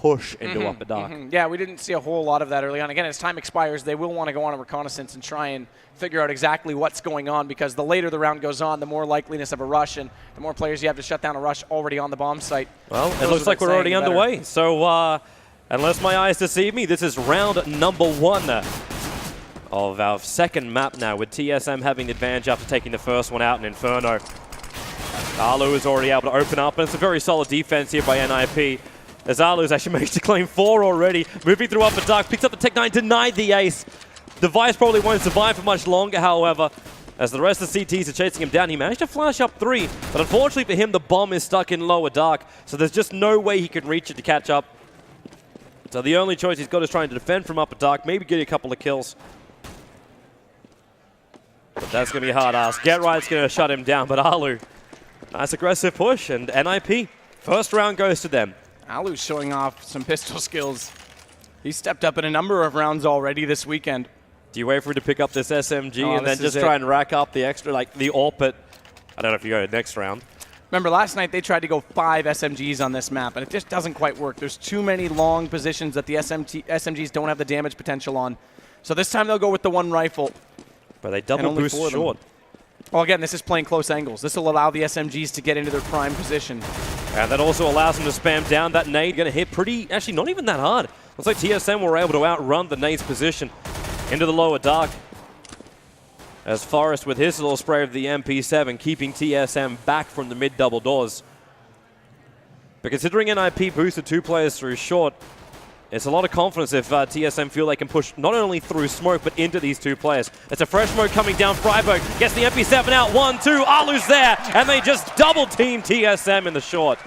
push into Upper Dark. Yeah, we didn't see a whole lot of that early on. Again, as time expires, they will want to go on a reconnaissance and try and figure out exactly what's going on, because the later the round goes on, the more likeliness of a rush and the more players you have to shut down a rush already on the bomb site. Well, it looks like we're already underway. So unless my eyes deceive me, this is round number 1 of our second map now, with TSM having the advantage after taking the first one out in Inferno. Alu is already able to open up, and it's a very solid defense here by NiP. As Alu's actually managed to claim 4 already. Moving through Upper Dark, picks up the Tech-9, denied the ace. Device probably won't survive for much longer, however, as the rest of the CTs are chasing him down. He managed to flash up 3, but unfortunately for him, the bomb is stuck in Lower Dark, so there's just no way he can reach it to catch up. So the only choice he's got is trying to defend from Upper Dark, maybe get a couple of kills. But that's going to be hard ask. Get Right's going to shut him down, but Alu, nice aggressive push, and NiP, first round goes to them. Alu's showing off some pistol skills. He's stepped up in a number of rounds already this weekend. Do you wait for him to pick up this SMG and then just try and rack up the extra, like the AWP? I don't know if you go next round. Remember, last night they tried to go 5 SMGs on this map, and it just doesn't quite work. There's too many long positions that the SMGs don't have the damage potential on. So this time they'll go with the 1 rifle. But they double boost short. Well, again, this is playing close angles. This will allow the SMGs to get into their prime position. And that also allows them to spam down. That nade going to hit pretty, actually not even that hard. Looks like TSM were able to outrun the nade's position into the Lower Dark. As Forrest with his little spray of the MP7 keeping TSM back from the mid double doors. But considering NiP boosted 2 players through short, it's a lot of confidence if TSM feel they can push not only through smoke, but into these 2 players. It's a fresh smoke coming down. Freiburg gets the MP7 out. 1, 2, Alu's there, and they just double team TSM in the short.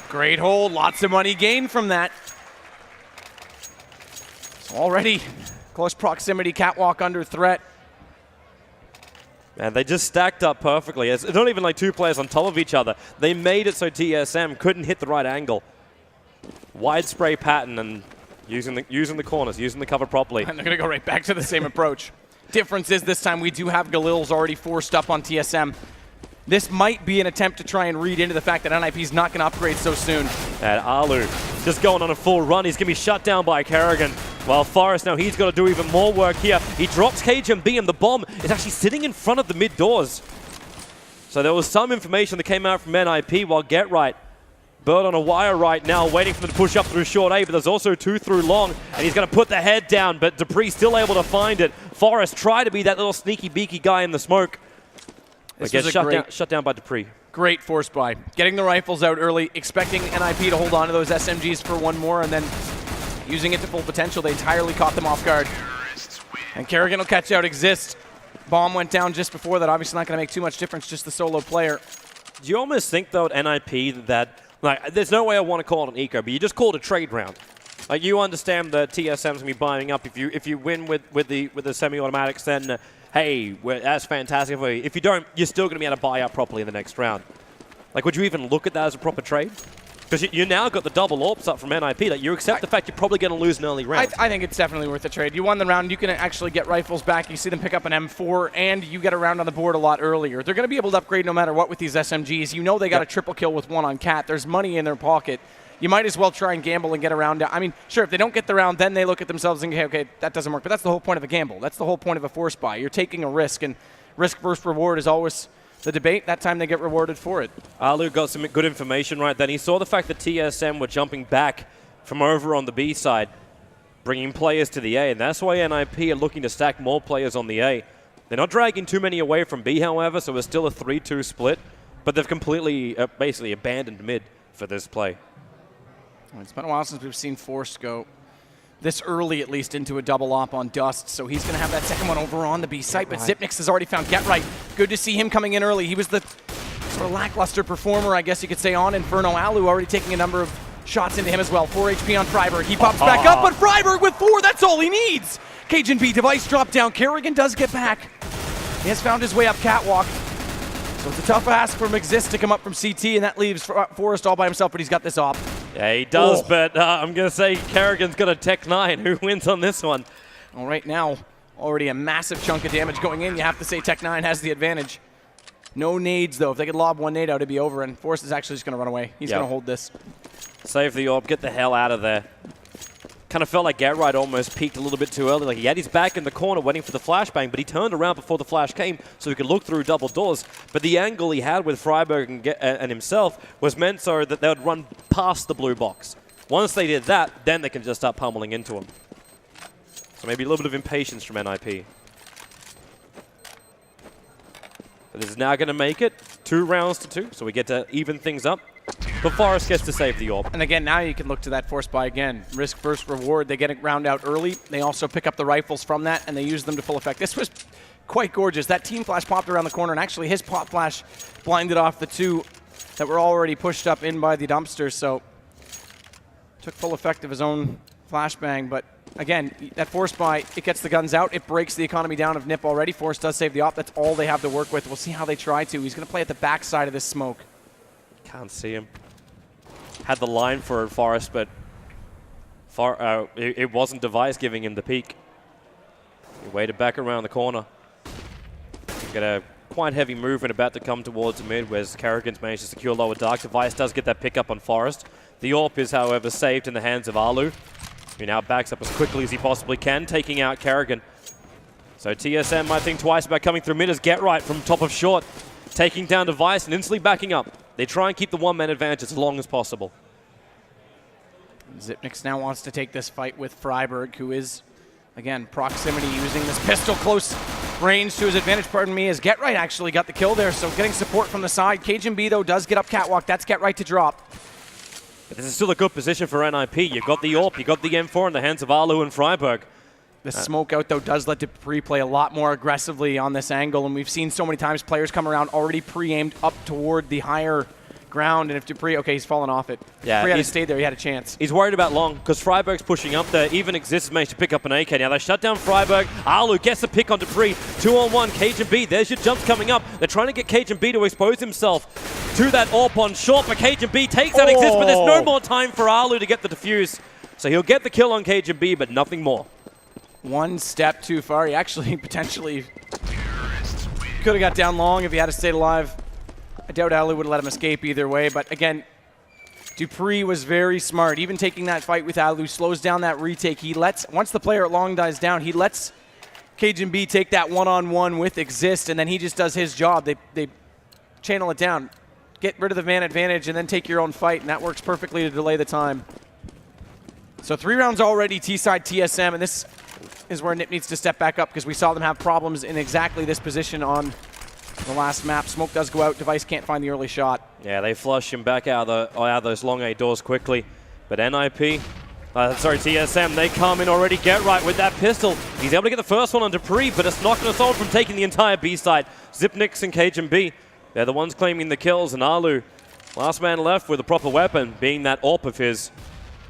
Great hold, lots of money gained from that. So already close proximity, catwalk under threat. And they just stacked up perfectly. It's not even like 2 players on top of each other. They made it so TSM couldn't hit the right angle. Wide spray pattern and using the corners, using the cover properly. And they're going to go right back to the same approach. Difference is this time we do have Galil's already forced up on TSM. This might be an attempt to try and read into the fact that NiP's not going to upgrade so soon. And Alu just going on a full run. He's going to be shut down by Kerrigan. While Forrest now, he's got to do even more work here. He drops KGMB and the bomb is actually sitting in front of the mid doors. So there was some information that came out from NiP while Get Right. Bird on a wire right now, waiting for them to push up through short A, but there's also 2 through long, and he's going to put the head down, but Dupree still able to find it. Forrest tried to be that little sneaky beaky guy in the smoke. But gets shut down by Dupree. Great force buy. Getting the rifles out early, expecting NiP to hold on to those SMGs for 1 more, and then using it to full potential. They entirely caught them off guard. And Kerrigan will catch out Exist. Bomb went down just before that. Obviously not going to make too much difference, just the solo player. Do you almost think, though, at NiP that, like, there's no way I want to call it an eco, but you just call it a trade round. Like, you understand that TSM's going to be buying up. If you win with the semi-automatics, then hey, that's fantastic for you. If you don't, you're still going to be able to buy up properly in the next round. Like, would you even look at that as a proper trade? Because you now got the double AWPs up from NiP. Like, you accept the fact you're probably going to lose an early round. I think it's definitely worth a trade. You won the round, you can actually get rifles back. You see them pick up an M4, and you get a round on the board a lot earlier. They're going to be able to upgrade no matter what with these SMGs. You know they got a triple kill with 1 on Cat. There's money in their pocket. You might as well try and gamble and get a round. I mean, sure, if they don't get the round, then they look at themselves and go, okay, that doesn't work. But that's the whole point of a gamble. That's the whole point of a force buy. You're taking a risk, and risk versus reward is always the debate. That time they get rewarded for it. Alu got some good information right then. He saw the fact that TSM were jumping back from over on the B side, bringing players to the A, and that's why NiP are looking to stack more players on the A. They're not dragging too many away from B, however, so it's still a 3-2 split, but they've completely, basically abandoned mid for this play. It's been a while since we've seen Force go this early, at least, into a double op on Dust, so he's going to have that second one over on the B site, but Zipnix has already found Get Right. Good to see him coming in early. He was the sort of lackluster performer, I guess you could say, on Inferno. Alu already taking a number of shots into him as well. 4 HP on Freiburg. He pops back up, but Freiburg with 4, that's all he needs! Cajun B device drop down. Kerrigan does get back. He has found his way up catwalk. So it's a tough ask from Exist to come up from CT, and that leaves Forrest all by himself, but he's got this op. Yeah, he does, but I'm going to say Kerrigan's got a Tech-9. Who wins on this one? Well, right now, already a massive chunk of damage going in. You have to say Tech-9 has the advantage. No nades, though. If they could lob one nade out, it'd be over, and Forrest is actually just going to run away. He's going to hold this. Save the orb, get the hell out of there. Kind of felt like GetRight almost peaked a little bit too early. Like he had his back in the corner waiting for the flashbang, but he turned around before the flash came so he could look through double doors. But the angle he had with Freiberg and himself was meant so that they would run past the blue box. Once they did that, then they can just start pummeling into him. So maybe a little bit of impatience from NiP. But this is now going to make it 2 rounds to 2, so we get to even things up. But Forrest gets to save the orb. And again, now you can look to that force buy again. Risk first reward. They get it round out early. They also pick up the rifles from that, and they use them to full effect. This was quite gorgeous. That team flash popped around the corner, and actually his pop flash blinded off the 2 that were already pushed up in by the dumpsters. So took full effect of his own flashbang. But again, that force buy, it gets the guns out. It breaks the economy down of NiP already. Forrest does save the op. That's all they have to work with. We'll see how they try to. He's going to play at the backside of this smoke. Can't see him. Had the line for Forrest, but it wasn't Device giving him the peek. He waited back around the corner. Got a quite heavy movement about to come towards the mid, whereas Kerrigan's managed to secure lower dark. Device does get that pick up on Forrest. The AWP is, however, saved in the hands of Alu, who now backs up as quickly as he possibly can, taking out Kerrigan. So TSM might think twice about coming through mid as GetRight from top of short, taking down Device and instantly backing up. They try and keep the one-man advantage as long as possible. Zipnix now wants to take this fight with Freiberg, who is, again, proximity using this pistol close range to his advantage, pardon me, as GetRight actually got the kill there, so getting support from the side. CajunB, though, does get up catwalk. That's GetRight to drop. But this is still a good position for NiP. You've got the AWP, you've got the M4 in the hands of Alu and Freiberg. The smoke out, though, does let Dupree play a lot more aggressively on this angle, and we've seen so many times players come around already pre-aimed up toward the higher ground, and if Dupree, okay, he's fallen off it. Yeah, Dupree had to stay there, he had a chance. He's worried about long, because Freiberg's pushing up there. Even Exist has managed to pick up an AK. Now they shut down Freiberg. Alu gets the pick on Dupree. 2-on-1, CajunB, there's your jumps coming up. They're trying to get CajunB to expose himself to that AWP on short, but CajunB takes out Exist, but there's no more time for Alu to get the defuse. So he'll get the kill on CajunB, but nothing more. One step too far. He actually potentially could have got down long if he had stayed alive. I doubt Alu would have let him escape either way, but again, Dupree was very smart. Even taking that fight with Alu slows down that retake. He lets, once the player at long dies down, he lets CajunB take that one-on-one with Exist, and then he just does his job. They channel it down, get rid of the man advantage, and then take your own fight, and that works perfectly to delay the time. So 3 rounds already, T-side TSM, and this is where NiP needs to step back up because we saw them have problems in exactly this position on the last map. Smoke does go out. Device can't find the early shot. Yeah, they flush him back out of those long A doors quickly. But TSM, they come in already. GetRight with that pistol. He's able to get the first one on Dupree, but it's not going to stop him from taking the entire B side. Zipnix and CajunB, they're the ones claiming the kills, and Alu, last man left with a proper weapon, being that AWP of his.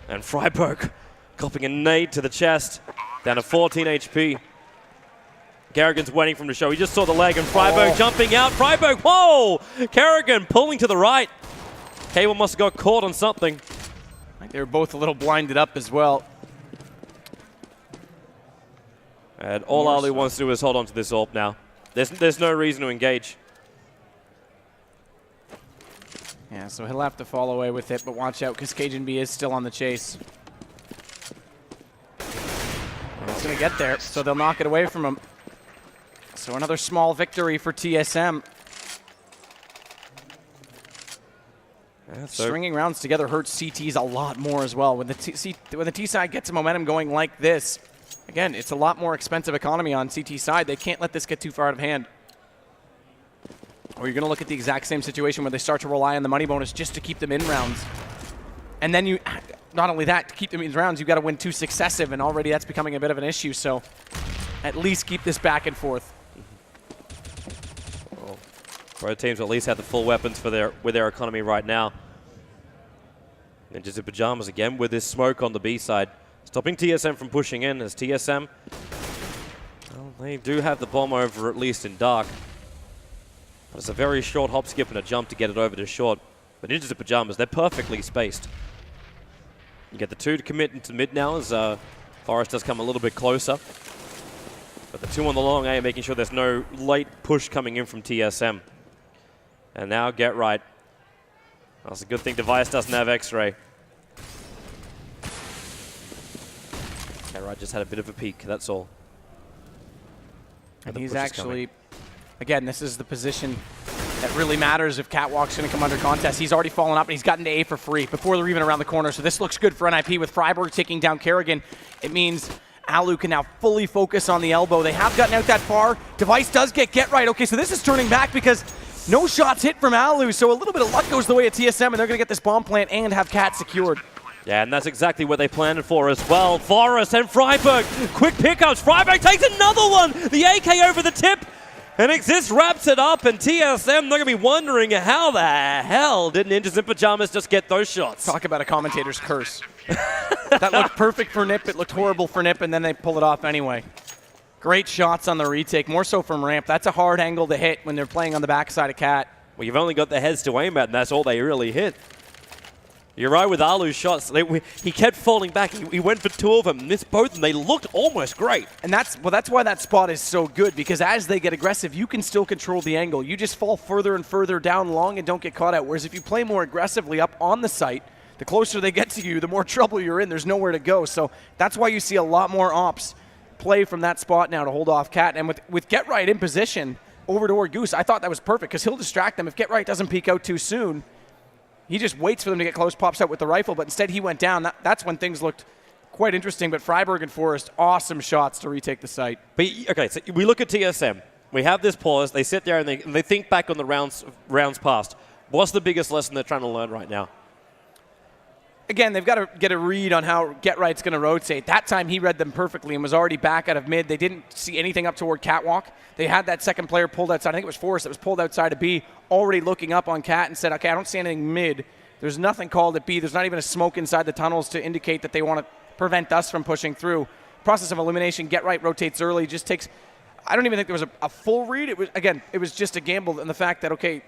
And Freiberg copping a nade to the chest. Down to 14 HP. Kerrigan's waiting for him to show. He just saw the leg, and Freiberg jumping out. Freiberg, whoa! Kerrigan pulling to the right. Cable must have got caught on something. I think they were both a little blinded up as well. And all Alu wants to do is hold on to this AWP now. There's no reason to engage. Yeah, so he'll have to fall away with it, but watch out because CajunB is still on the chase. He's going to get there, so they'll knock it away from him. So another small victory for TSM. Yeah, stringing rounds together hurts CTs a lot more as well. When the T side gets momentum going like this, again, it's a lot more expensive economy on CT side. They can't let this get too far out of hand. Or you're going to look at the exact same situation where they start to rely on the money bonus just to keep them in rounds. And then you, not only that, to keep them in rounds, you've got to win 2 successive, and already that's becoming a bit of an issue. So at least keep this back and forth. Well, both teams at least have the full weapons for their economy right now. Ninjas in pajamas again with this smoke on the B side, stopping TSM from pushing in as TSM, well, they do have the bomb over at least in dark. But it's a very short hop, skip, and a jump to get it over to short. But Ninjas in pajamas, they're perfectly spaced. You get the 2 to commit into mid now as Forrest does come a little bit closer. But the 2 on the long A, making sure there's no late push coming in from TSM. And now Get Right. That's a good thing Device doesn't have X-Ray. Get Right just had a bit of a peek, that's all. And he's actually, again, this is the position that really matters if Catwalk's going to come under contest. He's already fallen up, and he's gotten to A for free before they're even around the corner. So this looks good for NiP with Freiburg taking down Kerrigan. It means Alu can now fully focus on the elbow. They have gotten out that far. Device does get right. Okay, so this is turning back because no shots hit from Alu, so a little bit of luck goes the way of TSM, and they're going to get this bomb plant and have Cat secured. Yeah, and that's exactly what they planned for as well. Forrest and Freiburg, quick pickups. Freiburg takes another one. The AK over the tip. And Exist wraps it up, and TSM, they're going to be wondering how the hell did Ninjas in Pajamas just get those shots? Talk about a commentator's curse. That looked perfect for NiP, it looked horrible for NiP, and then they pull it off anyway. Great shots on the retake, more so from ramp. That's a hard angle to hit when they're playing on the backside of Cat. Well, you've only got the heads to aim at, and that's all they really hit. You're right with Alu's shots. He kept falling back. He went for two of them, missed both, and they looked almost great. And that's why that spot is so good, because as they get aggressive, you can still control the angle. You just fall further and further down long and don't get caught out. Whereas if you play more aggressively up on the site, the closer they get to you, the more trouble you're in. There's nowhere to go. So that's why you see a lot more ops play from that spot now to hold off Cat. And with Get Right in position over toward Goose, I thought that was perfect because he'll distract them. If Get Right doesn't peek out too soon, he just waits for them to get close, pops out with the rifle, but instead he went down. That's when things looked quite interesting. But Freiburg and Forrest, awesome shots to retake the site. But, okay, so we look at TSM. We have this pause. They sit there and they think back on the rounds past. What's the biggest lesson they're trying to learn right now? Again, they've got to get a read on how Get Right's going to rotate. That time he read them perfectly and was already back out of mid. They didn't see anything up toward Catwalk. They had that second player pulled outside. I think it was Forrest that was pulled outside of B, already looking up on Cat and said, okay, I don't see anything mid. There's nothing called at B. There's not even a smoke inside the tunnels to indicate that they want to prevent us from pushing through. Process of elimination, Get Right rotates early, just takes, I don't even think there was a full read. It was just a gamble and the fact that, okay,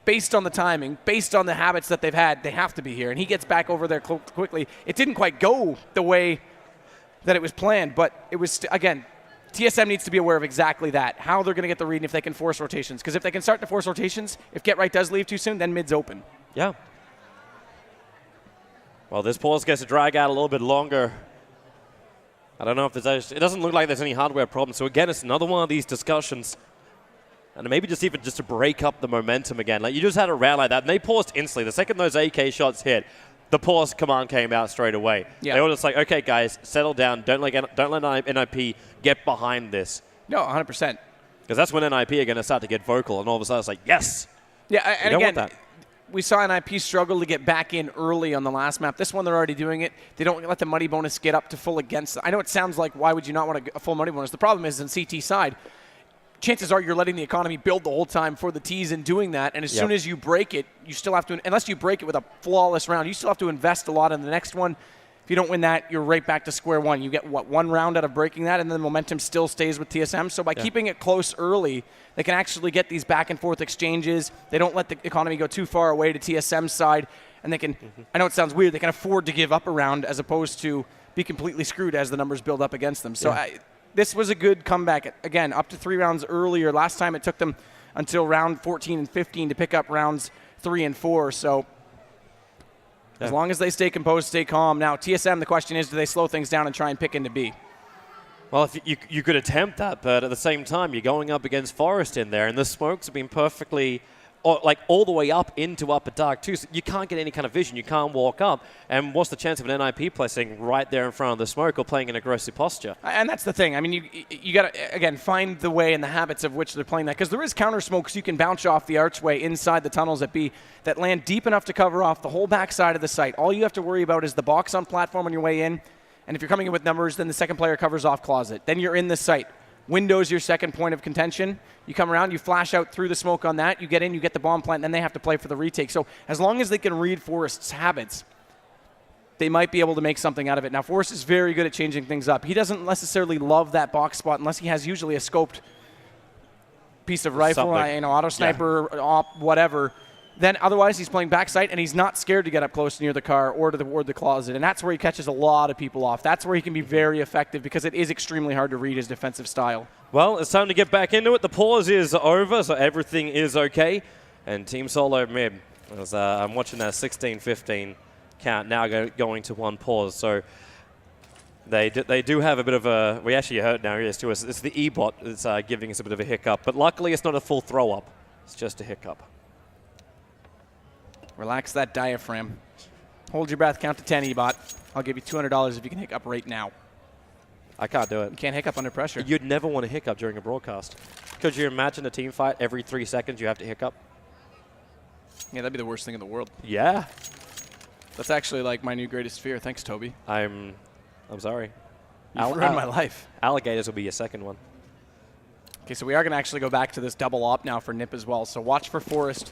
based on the timing, based on the habits that they've had, they have to be here. And he gets back over there quickly. It didn't quite go the way that it was planned, but it was, again, TSM needs to be aware of exactly that, how they're going to get the read and if they can force rotations. Because if they can start to force rotations, if Get Right does leave too soon, then mid's open. Yeah. Well, this pause gets to drag out a little bit longer. I don't know if there's, it doesn't look like there's any hardware problem. So again, it's another one of these discussions. And maybe just even just to break up the momentum again. Like, you just had a round like that, and they paused instantly. The second those AK shots hit, the pause command came out straight away. Yeah. They were just like, okay, guys, settle down. Don't let NiP get behind this. No, 100%. Because that's when NiP are going to start to get vocal, and all of a sudden it's like, yes. Yeah, and again, we saw NiP struggle to get back in early on the last map. This one, they're already doing it. They don't let the money bonus get up to full against. I know it sounds like, why would you not want a full money bonus? The problem is on CT side, chances are you're letting the economy build the whole time for the T's in doing that, and as soon as you break it, you still have to, unless you break it with a flawless round, you still have to invest a lot in the next one. If you don't win that, you're right back to square one. You get, what, one round out of breaking that, and then the momentum still stays with TSM. So by keeping it close early, they can actually get these back-and-forth exchanges. They don't let the economy go too far away to TSM's side, and they can, I know it sounds weird, they can afford to give up a round as opposed to be completely screwed as the numbers build up against them. So this was a good comeback. Again, up to 3 rounds earlier. Last time it took them until round 14 and 15 to pick up rounds 3 and 4. So as long as they stay composed, stay calm. Now, TSM, the question is, do they slow things down and try and pick into B? Well, if you could attempt that, but at the same time, you're going up against Forrest in there, and the smokes have been perfectly, all the way up into upper dark too. So you can't get any kind of vision. You can't walk up. And what's the chance of an NiP play sitting right there in front of the smoke or playing an aggressive posture? And that's the thing. I mean, you got to, again, find the way and the habits of which they're playing that. Because there is counter smokes you can bounce off the archway inside the tunnels at B that land deep enough to cover off the whole backside of the site. All you have to worry about is the box on platform on your way in. And if you're coming in with numbers, then the second player covers off closet. Then you're in the site. Window's your second point of contention. You come around, you flash out through the smoke on that, you get in, you get the bomb plant, and then they have to play for the retake. So as long as they can read Forrest's habits, they might be able to make something out of it. Now, Forrest is very good at changing things up. He doesn't necessarily love that box spot unless he has usually a scoped piece of rifle, auto sniper, op, whatever. Then otherwise, he's playing backside, and he's not scared to get up close near the car or to the closet. And that's where he catches a lot of people off. That's where he can be very effective because it is extremely hard to read his defensive style. Well, it's time to get back into it. The pause is over, so everything is okay. And Team Solo mid, as I'm watching that 16-15 count now going to 1 pause. So they do have a bit of a, we actually heard now, yes, too. It's the E-bot that's giving us a bit of a hiccup. But luckily it's not a full throw up. It's just a hiccup. Relax that diaphragm. Hold your breath, count to 10, E-bot. I'll give you $200 if you can hiccup right now. I can't do it. You can't hiccup under pressure. You'd never want to hiccup during a broadcast. Could you imagine a team fight every 3 seconds you have to hiccup? Yeah, that'd be the worst thing in the world. Yeah. That's actually like my new greatest fear. Thanks, Toby. I'm sorry. You've ruined my life. Alligators will be your second one. Okay, so we are going to actually go back to this double op now for NiP as well. So watch for Forrest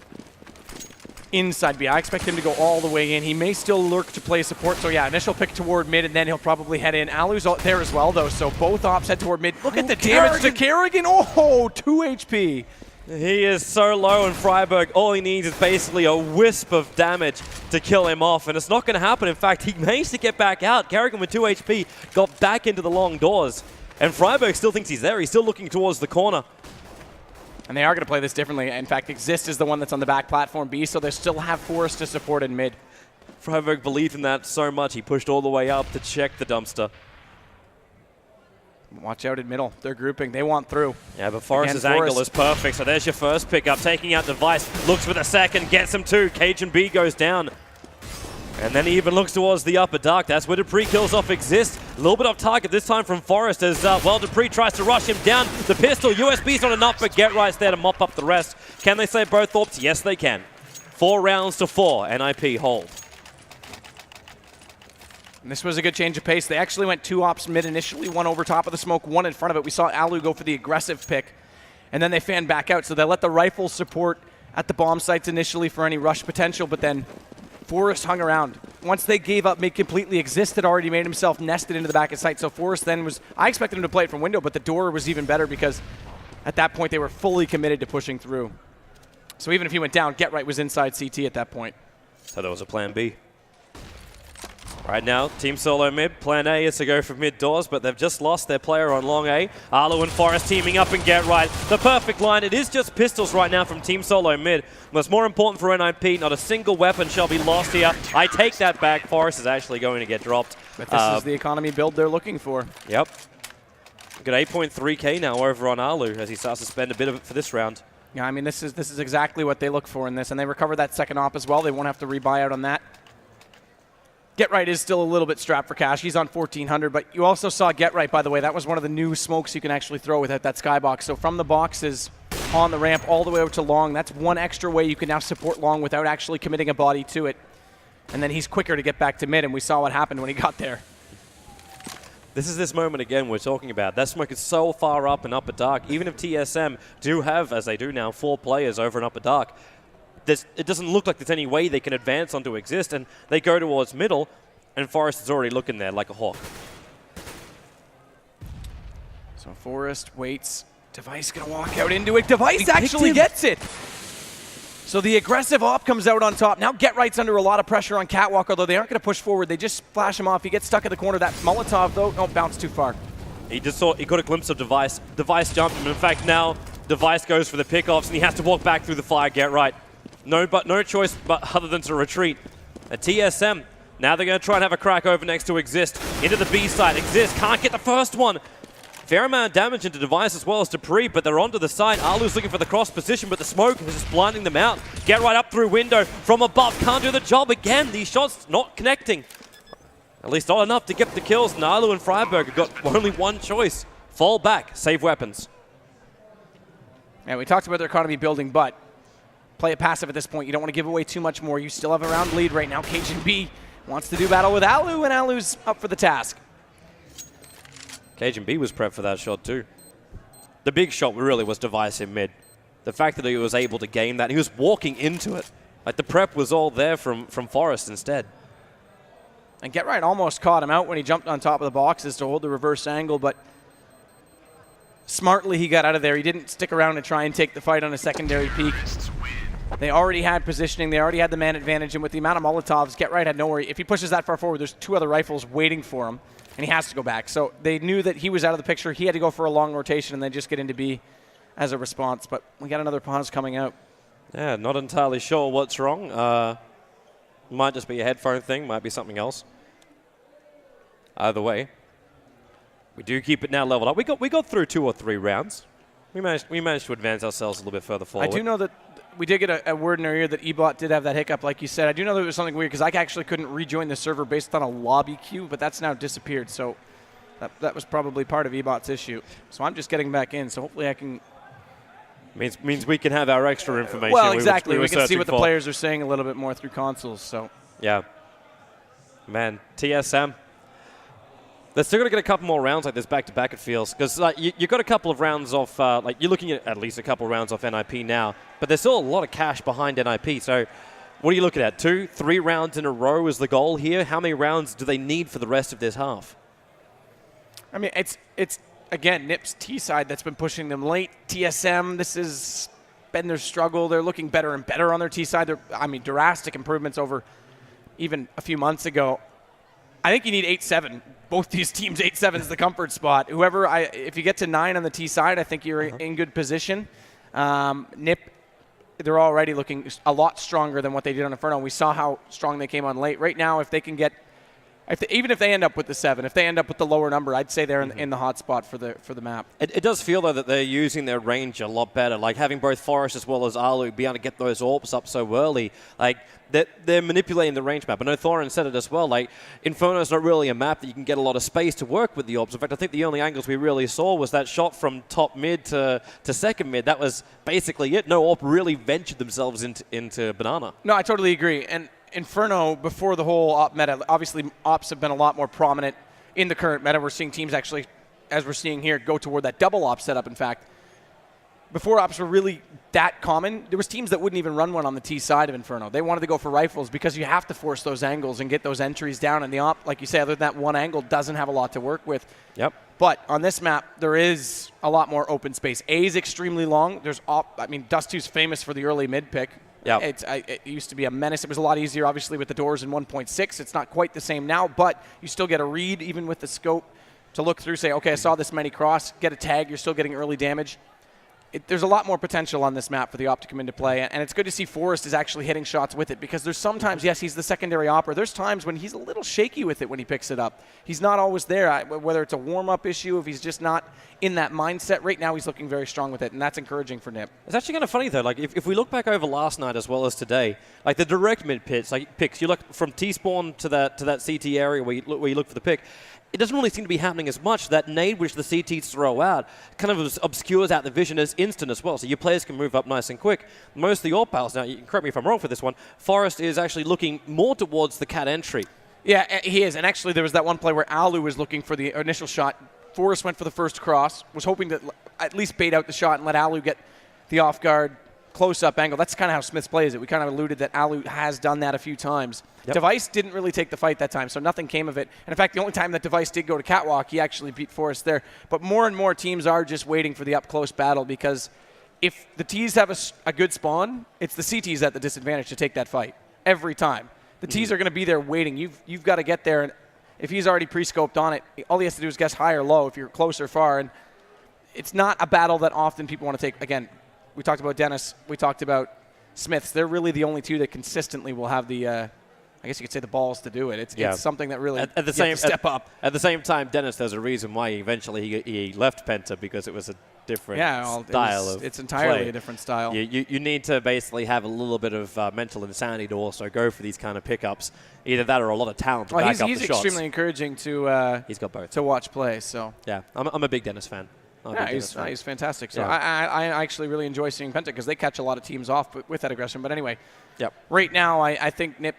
inside B. I expect him to go all the way in. He may still lurk to play support. So yeah, initial pick toward mid, and then he'll probably head in. Alu's there as well, though. So both ops head toward mid. Look at the damage to Kerrigan. Oh, 2 HP. He is so low, and Freiburg, all he needs is basically a wisp of damage to kill him off, and it's not going to happen. In fact, he managed to get back out. Kerrigan with 2 HP got back into the long doors, and Freiburg still thinks he's there. He's still looking towards the corner. And they are going to play this differently. In fact, Exist is the one that's on the back platform B, so they still have Forrest to support in mid. Freiburg believed in that so much, he pushed all the way up to check the dumpster. Watch out in middle. They're grouping. They want through. Yeah, but Forrest's angle is perfect, so there's your first pickup. Taking out Device, looks for the second, gets him too. Cajun B goes down. And then he even looks towards the upper dark. That's where Dupree kills off Exist. A little bit off target this time from Forrest as, well, Dupree tries to rush him down. The pistol, USB's not enough, but Get Right's there to mop up the rest. Can they save both ops? Yes, they can. 4 rounds to 4, NiP hold. And this was a good change of pace. They actually went 2 ops mid initially, 1 over top of the smoke, 1 in front of it. We saw Alu go for the aggressive pick, and then they fanned back out. So they let the rifles support at the bomb sites initially for any rush potential, but then Forrest hung around. Once they gave up mid completely, Exist had already made himself nested into the back of sight. So Forrest then was, I expected him to play it from window, but the door was even better because at that point they were fully committed to pushing through. So even if he went down, Get Right was inside CT at that point. So there was a plan B. Right now, Team Solo mid. Plan A is to go for mid doors, but they've just lost their player on long A. Arlo and Forrest teaming up and Get Right. The perfect line. It is just pistols right now from Team Solo mid. What's more important for NiP, not a single weapon shall be lost here. I take that back. Forrest is actually going to get dropped. But this is the economy build they're looking for. Yep. Got 8.3K now over on Arlo as he starts to spend a bit of it for this round. Yeah, I mean, this is exactly what they look for in this, and they recover that second op as well. They won't have to rebuy out on that. Get Right is still a little bit strapped for cash. He's on 1,400, but you also saw Get Right, by the way. That was one of the new smokes you can actually throw without that skybox. So from the boxes on the ramp all the way over to long, that's one extra way you can now support long without actually committing a body to it. And then he's quicker to get back to mid, and we saw what happened when he got there. This is this moment again we're talking about. That smoke is so far up and upper dark. Even if TSM do have, as they do now, 4 players over in upper dark, it doesn't look like there's any way they can advance onto Exist, and they go towards middle, and Forrest is already looking there like a hawk. So Forrest waits. Device gonna walk out into it. Device actually gets it. So the aggressive op comes out on top. Now Get Right's under a lot of pressure on Catwalk, although they aren't gonna push forward. They just flash him off. He gets stuck in the corner. That Molotov, though, don't bounce too far. He got a glimpse of Device. Device jumped him. In fact, now Device goes for the pickoffs, and he has to walk back through the fire. Get Right. No choice but other than to retreat. A TSM, now they're going to try and have a crack over next to Exist. Into the B side. Exist can't get the first one. Fair amount of damage into Device as well as Dupree, but they're onto the side. Alu's looking for the cross position, but the smoke is just blinding them out. Get Right up through window from above. Can't do the job again. These shots not connecting. At least not enough to get the kills. And Alu and Freiburg have got only one choice. Fall back, save weapons. And we talked about their economy building, but play it passive at this point. You don't want to give away too much more. You still have a round lead right now. Cajun B wants to do battle with Alu, and Alu's up for the task. Cajun B was prepped for that shot too. The big shot really was Device in mid. The fact that he was able to game that, he was walking into it. Like the prep was all there from Forrest instead. And Get Right almost caught him out when he jumped on top of the boxes to hold the reverse angle, but smartly he got out of there. He didn't stick around and try and take the fight on a secondary peek. They already had positioning. They already had the man advantage, and with the amount of Molotovs, Get Right had no worry. If he pushes that far forward, there's 2 other rifles waiting for him, and he has to go back. So they knew that he was out of the picture. He had to go for a long rotation and then just get into B as a response. But we got another pause coming out. Yeah, not entirely sure what's wrong. Might just be a headphone thing, might be something else. Either way, we do keep it now leveled up. We got through 2 or 3 rounds. We managed to advance ourselves a little bit further forward. I do know that we did get a word in our ear that eBot did have that hiccup, like you said. I do know that it was something weird because I actually couldn't rejoin the server based on a lobby queue, but that's now disappeared. So that was probably part of eBot's issue. So I'm just getting back in. So hopefully I can. Means we can have our extra information. Well, exactly. We can see what the for. players are saying a little bit more through consoles. So yeah, man, TSM. They're still going to get a couple more rounds like this back-to-back, it feels. Because like, you got a couple of rounds off, like you're looking at least a couple of rounds off NiP now, but there's still a lot of cash behind NiP. So what are you looking at? 2, 3 rounds in a row is the goal here. How many rounds do they need for the rest of this half? I mean, it's again, NiP's T side that's been pushing them late. TSM, this has been their struggle. They're looking better and better on their T side. I mean, drastic improvements over even a few months ago. I think you need 8-7. Both these teams, 8-7 is the comfort spot. If you get to 9 on the T side, I think you're in good position. NiP, they're already looking a lot stronger than what they did on Inferno. We saw how strong they came on late. Right now, if they can get, even if they end up with the 7, if they end up with the lower number, I'd say they're in the hot spot for the map. It does feel, though, that they're using their range a lot better. Like having both Forest as well as Alu be able to get those orbs up so early. Like they're manipulating the range map. I know Thorin said it as well. Like Inferno's not really a map that you can get a lot of space to work with the orbs. In fact, I think the only angles we really saw was that shot from top mid to second mid. That was basically it. No orb really ventured themselves into Banana. No, I totally agree. And Inferno, before the whole op meta, obviously ops have been a lot more prominent in the current meta. We're seeing teams actually, as we're seeing here, go toward that double op setup, in fact. Before ops were really that common, there was teams that wouldn't even run one on the T side of Inferno. They wanted to go for rifles because you have to force those angles and get those entries down. And the op, like you say, other than that one angle, doesn't have a lot to work with. Yep. But on this map, there is a lot more open space. A is extremely long. There's Dust2 is famous for the early mid pick. Yeah. It used to be a menace. It was a lot easier, obviously, with the doors in 1.6. It's not quite the same now, but you still get a read, even with the scope, to look through, say, okay, I saw this many cross, get a tag, you're still getting early damage. There's a lot more potential on this map for the op to come into play, and it's good to see Forrest is actually hitting shots with it, because there's sometimes, yes, he's the secondary opper. There's times when he's a little shaky with it when he picks it up. He's not always there, whether it's a warm-up issue, if he's just not in that mindset. Right now, he's looking very strong with it, and that's encouraging for NiP. It's actually kind of funny, though. Like, if we look back over last night as well as today, like the direct mid picks, you look from T-spawn to that CT area where you look for the pick, it doesn't really seem to be happening as much. That nade which the CTs throw out kind of obscures out the vision as instant as well, so your players can move up nice and quick. Most of the AWP pals, now you can correct me if I'm wrong for this one, Forrest is actually looking more towards the cat entry. Yeah, he is, and actually there was that one play where Alu was looking for the initial shot. Forrest went for the first cross, was hoping to at least bait out the shot and let Alu get the off-guard close-up angle. That's kind of how Smiths plays it. We kind of alluded that Alu has done that a few times. Yep. Device didn't really take the fight that time, so nothing came of it. And in fact, the only time that Device did go to Catwalk, he actually beat Forrest there. But more and more teams are just waiting for the up-close battle, because if the Ts have a good spawn, it's the CTs at the disadvantage to take that fight every time. The Ts are going to be there waiting. You've got to get there, and if he's already pre-scoped on it, all he has to do is guess high or low if you're close or far. And it's not a battle that often people want to take. Again, we talked about Dennis. We talked about Smiths. They're really the only two that consistently will have the, I guess you could say, the balls to do it. It's something that really at the same step up. At the same time, Dennis, there's a reason why eventually he left Penta, because it was a different style. It's entirely play. A different style. You need to basically have a little bit of mental insanity to also go for these kind of pickups. Either that or a lot of talent to back up the shots. He's extremely encouraging to he's got both. To watch play. So yeah, I'm a big Dennis fan. He's fantastic. So I actually really enjoy seeing Penta, because they catch a lot of teams off with that aggression. But anyway, right now I think NiP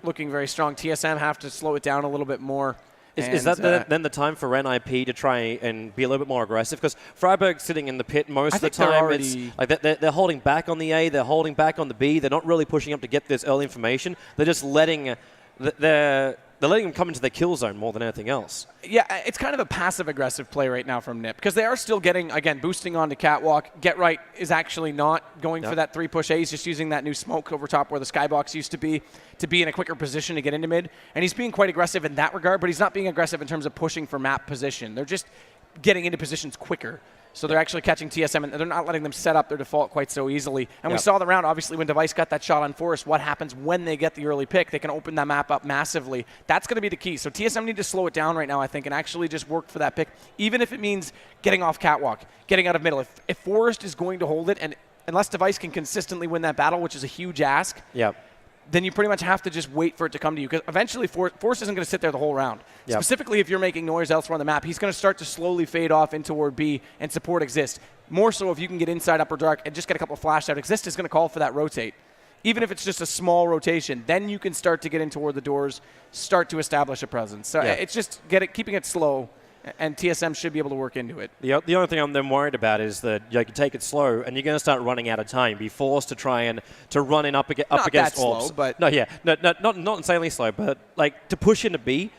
looking very strong. TSM have to slow it down a little bit more. Is that then the time for NiP to try and be a little bit more aggressive? Because Freiburg's sitting in the pit most of the time. It's like they're holding back on the A, they're holding back on the B. They're not really pushing up to get this early information. They're just letting they're letting them come into the kill zone more than anything else. Yeah, it's kind of a passive-aggressive play right now from NiP, because they are still getting, again, boosting onto Catwalk. Get Right is actually not going for that 3-push A. He's just using that new smoke over top where the skybox used to be in a quicker position to get into mid. And he's being quite aggressive in that regard, but he's not being aggressive in terms of pushing for map position. They're just getting into positions quicker. So they're actually catching TSM, and they're not letting them set up their default quite so easily. And we saw the round, obviously, when Device got that shot on Forest, what happens when they get the early pick. They can open that map up massively. That's going to be the key. So TSM need to slow it down right now, I think, and actually just work for that pick, even if it means getting off catwalk, getting out of middle. If Forest is going to hold it, and unless Device can consistently win that battle, which is a huge ask, then you pretty much have to just wait for it to come to you. Because eventually, Force isn't going to sit there the whole round. Specifically, if you're making noise elsewhere on the map, he's going to start to slowly fade off in toward B, and support exists. More so if you can get inside upper dark and just get a couple of flash out. Exist is going to call for that rotate. Even if it's just a small rotation, then you can start to get in toward the doors, start to establish a presence. So it's just keeping it slow, and TSM should be able to work into it. The only thing I'm then worried about is that you can take it slow, and you're going to start running out of time. Be forced to try and run in up against that orbs. Slow, but not insanely slow, but like to push into B.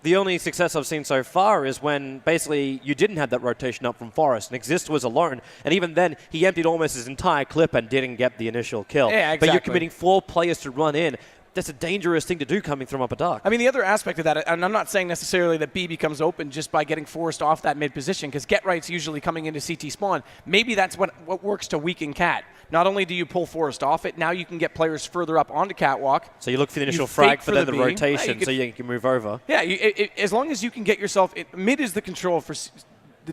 The only success I've seen so far is when basically you didn't have that rotation up from Forest, and Exist was alone, and even then he emptied almost his entire clip and didn't get the initial kill. Yeah, exactly. But you're committing 4 players to run in. That's a dangerous thing to do coming from upper dark. I mean, the other aspect of that, and I'm not saying necessarily that B becomes open just by getting forced off that mid position, because Get Right's usually coming into CT spawn. Maybe that's what works to weaken Cat. Not only do you pull Forest off it, now you can get players further up onto Catwalk. So you look for the initial frag for then the rotation, so you can move over. Yeah, as long as you can get yourself, mid is the control for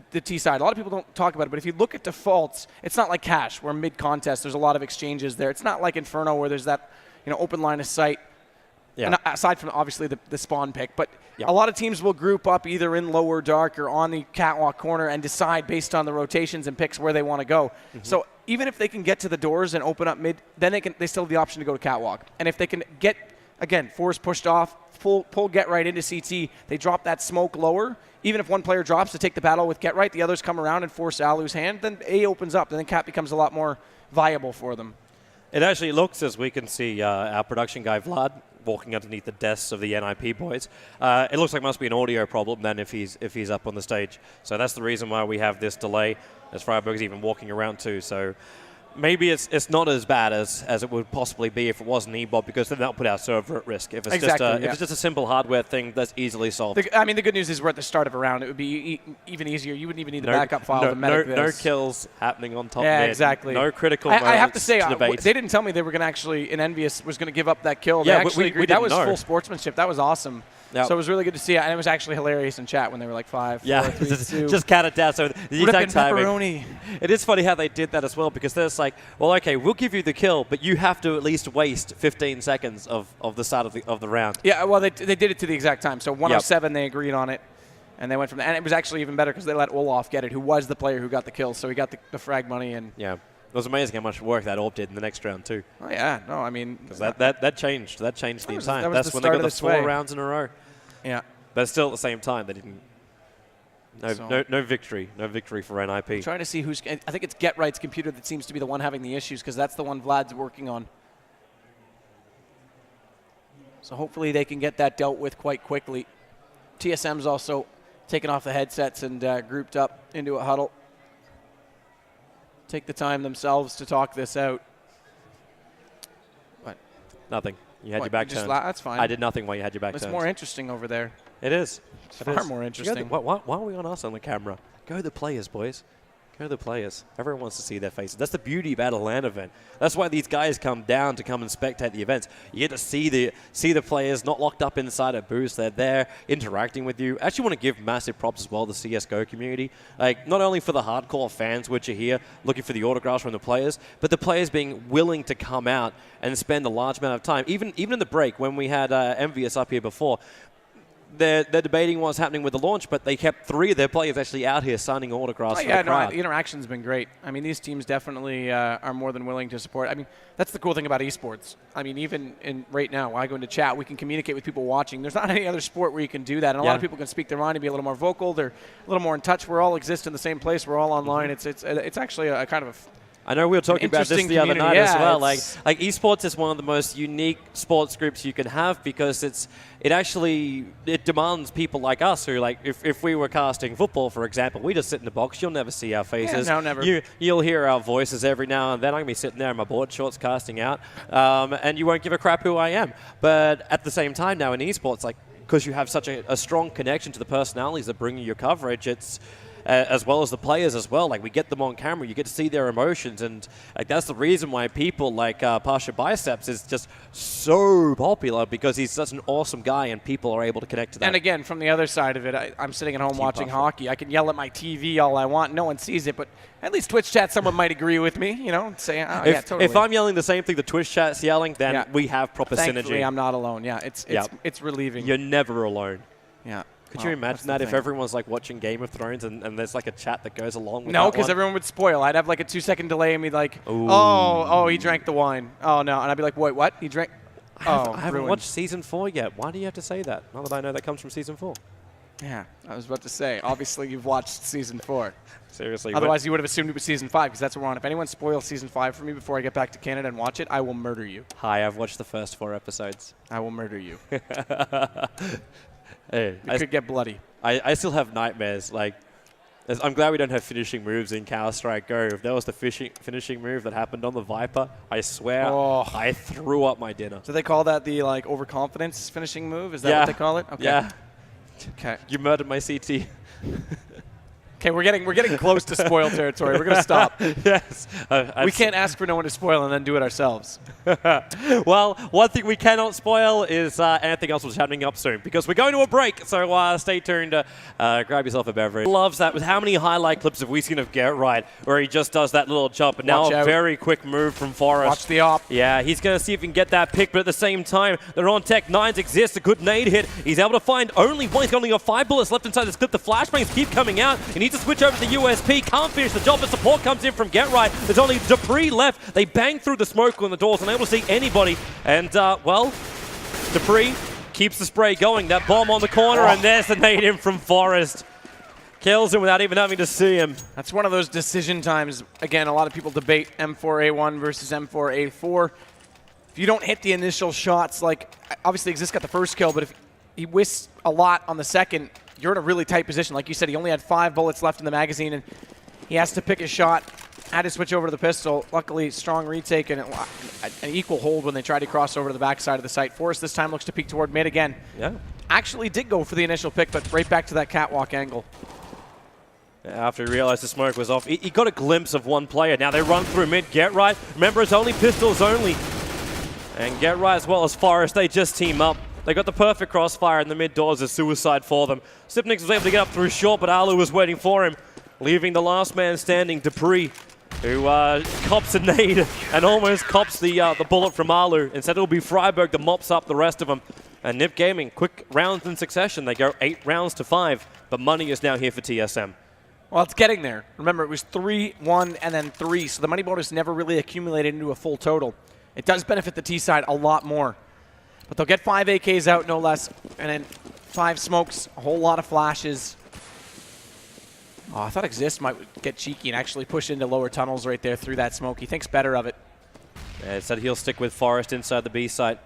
the T side. A lot of people don't talk about it, but if you look at defaults, it's not like Cash, where mid-contest there's a lot of exchanges there. It's not like Inferno, where there's that open line of sight. And aside from obviously the spawn pick, but a lot of teams will group up either in lower dark or on the catwalk corner and decide based on the rotations and picks where they want to go. So even if they can get to the doors and open up mid, then they still have the option to go to catwalk. And if they can get, again, Force pushed off, pull Get Right into CT, they drop that smoke lower. Even if one player drops to take the battle with Get Right, the others come around and force Alu's hand, then A opens up, and then Cat becomes a lot more viable for them. It actually looks, as we can see, our production guy Vlad walking underneath the desks of the NiP boys. It looks like it must be an audio problem then if he's up on the stage. So that's the reason why we have this delay, as Freiburg's even walking around too. So maybe it's not as bad as it would possibly be if it was an EBOT, because then that'll put our server at risk. If it's if it's just a simple hardware thing, that's easily solved. The good news is we're at the start of a round. It would be even easier. You wouldn't even need the backup file to medic this. No kills happening on top mid. Exactly. No critical moments. I have to say, they didn't tell me they were going to actually, in Envious, was going to give up that kill. Yeah, they actually agreed. That was full sportsmanship. That was awesome. Yep. So it was really good to see. And it was actually hilarious in chat when they were like 5, 4, 3, 2. Just counted down. So the exact timing. Pepperoni. It is funny how they did that as well, because they're just like, well, okay, we'll give you the kill, but you have to at least waste 15 seconds of the start of the round. Yeah, well, they did it to the exact time. So 107, they agreed on it, and they went from that. And it was actually even better because they let Olaf get it, who was the player who got the kill. So he got the frag money. And yeah, it was amazing how much work that AWP did in the next round too. Oh yeah, no, I mean, because that changed the entire. That's when they got the 4 rounds in a row. Yeah. But still, at the same time, they didn't. No victory for NiP. I'm trying to see who's. I think it's Get Right's computer that seems to be the one having the issues, because that's the one Vlad's working on. So hopefully they can get that dealt with quite quickly. TSM's also taken off the headsets and grouped up into a huddle. Take the time themselves to talk this out. What? Nothing. You had your back turned. That's fine. I did nothing while you had your back turned. It's more interesting over there. It is. It's far more interesting. Why are we on us on the camera? Go the players, boys. Go the players. Everyone wants to see their faces. That's the beauty about a LAN event. That's why these guys come down to come and spectate the events. You get to see the players not locked up inside a booth. They're there interacting with you. I actually want to give massive props as well to the CSGO community. Like, not only for the hardcore fans which are here looking for the autographs from the players, but the players being willing to come out and spend a large amount of time. Even in the break when we had Envious up here before, they're debating what's happening with the launch, but they kept 3 of their players actually out here signing autographs for the crowd. The interaction's been great. I mean, these teams definitely are more than willing to support. I mean, that's the cool thing about esports. I mean, even right now, when I go into chat, we can communicate with people watching. There's not any other sport where you can do that, and a lot of people can speak their mind and be a little more vocal. They're a little more in touch. We're all exist in the same place. We're all online. It's actually a kind of I know we were talking about this the other night as well. Like esports is one of the most unique sports groups you can have, because it demands people like us who, like, if we were casting football, for example, we just sit in the box. You'll never see our faces. Yeah, no, never. You'll hear our voices every now and then. I'm going to be sitting there in my board shorts casting out, and you won't give a crap who I am. But at the same time now in esports, like, because you have such a strong connection to the personalities that bring you your coverage, as well as the players as well. Like, we get them on camera, you get to see their emotions, and like that's the reason why people like Pasha Biceps is just so popular, because he's such an awesome guy and people are able to connect to that. And again, from the other side of it, I'm sitting at home watching hockey. I can yell at my TV all I want. No one sees it, but at least Twitch chat, someone might agree with me, you know, and say, oh, yeah, totally. If I'm yelling the same thing the Twitch chat's yelling, then we have proper Thankfully, synergy. I'm not alone. Yeah, it's relieving. You're never alone. Yeah. Could you imagine that if everyone's like watching Game of Thrones and there's like a chat that goes along with No, because everyone would spoil. I'd have like a 2-second delay and be like, oh, he drank the wine. Oh, no. And I'd be like, wait, what? He drank? I haven't watched Season 4 yet. Why do you have to say that? Now that I know that comes from Season 4. Yeah, I was about to say. Obviously, you've watched Season 4. Seriously. Otherwise, you would have assumed it was Season 5, because that's what we're on. If anyone spoils Season 5 for me before I get back to Canada and watch it, I will murder you. Hi, I've watched the first 4 episodes. I will murder you. Hey, It could get bloody. I still have nightmares. Like, I'm glad we don't have finishing moves in Counter-Strike Go. If there was the finishing move that happened on the Viper, I swear I threw up my dinner. Do they call that the like overconfidence finishing move? Is that what they call it? Okay. Yeah. Okay. You murdered my CT. Okay, we're getting close to spoil territory. We're gonna stop. Yes. We can't ask for no one to spoil and then do it ourselves. Well, one thing we cannot spoil is anything else that's happening up soon, because we're going to a break, so stay tuned. Grab yourself a beverage. Loves that. With how many highlight clips have we seen of Get Right, where he just does that little jump, and now a very quick move from Forrest. Watch the op. Yeah, he's going to see if he can get that pick, but at the same time, they're on tech. Nines exists, a good nade hit. He's able to find only one. He's only got 5 bullets left inside this clip. The flashbangs keep coming out. He needs to switch over to the USP. Can't finish the job, but support comes in from Get Right. There's only Dupree left. They bang through the smoke on the doors, unable to see anybody. And, well, Dupree keeps the spray going. That bomb on the corner, and there's the nade in from Forrest. Kills him without even having to see him. That's one of those decision times. Again, a lot of people debate M4A1 versus M4A4. If you don't hit the initial shots, like, obviously Exist got the first kill, but if he whisks a lot on the second, you're in a really tight position. Like you said, he only had 5 bullets left in the magazine, and he has to pick a shot. Had to switch over to the pistol. Luckily, strong retake and an equal hold when they tried to cross over to the backside of the site. Forrest this time looks to peek toward mid again. Yeah. Actually did go for the initial pick, but right back to that catwalk angle. After he realized the smoke was off, he got a glimpse of one player. Now they run through mid. Get Right. Remember, it's only pistols only. And Get Right as well as Forrest, they just team up. They got the perfect crossfire in the mid doors as suicide for them. Sipnix was able to get up through short, but Alu was waiting for him, leaving the last man standing, Dupree, who cops a nade and almost cops the bullet from Alu. Instead, it'll be Freiberg that mops up the rest of them. And NiP Gaming, quick rounds in succession. They go 8 rounds to 5, but money is now here for TSM. Well, it's getting there. Remember, it was 3, 1, and then 3, so the money bonus never really accumulated into a full total. It does benefit the T side a lot more. But they'll get 5 AKs out, no less, and then 5 smokes, a whole lot of flashes. Oh, I thought Exist might get cheeky and actually push into lower tunnels right there through that smoke. He thinks better of it. Yeah, said he'll stick with Forrest inside the B site.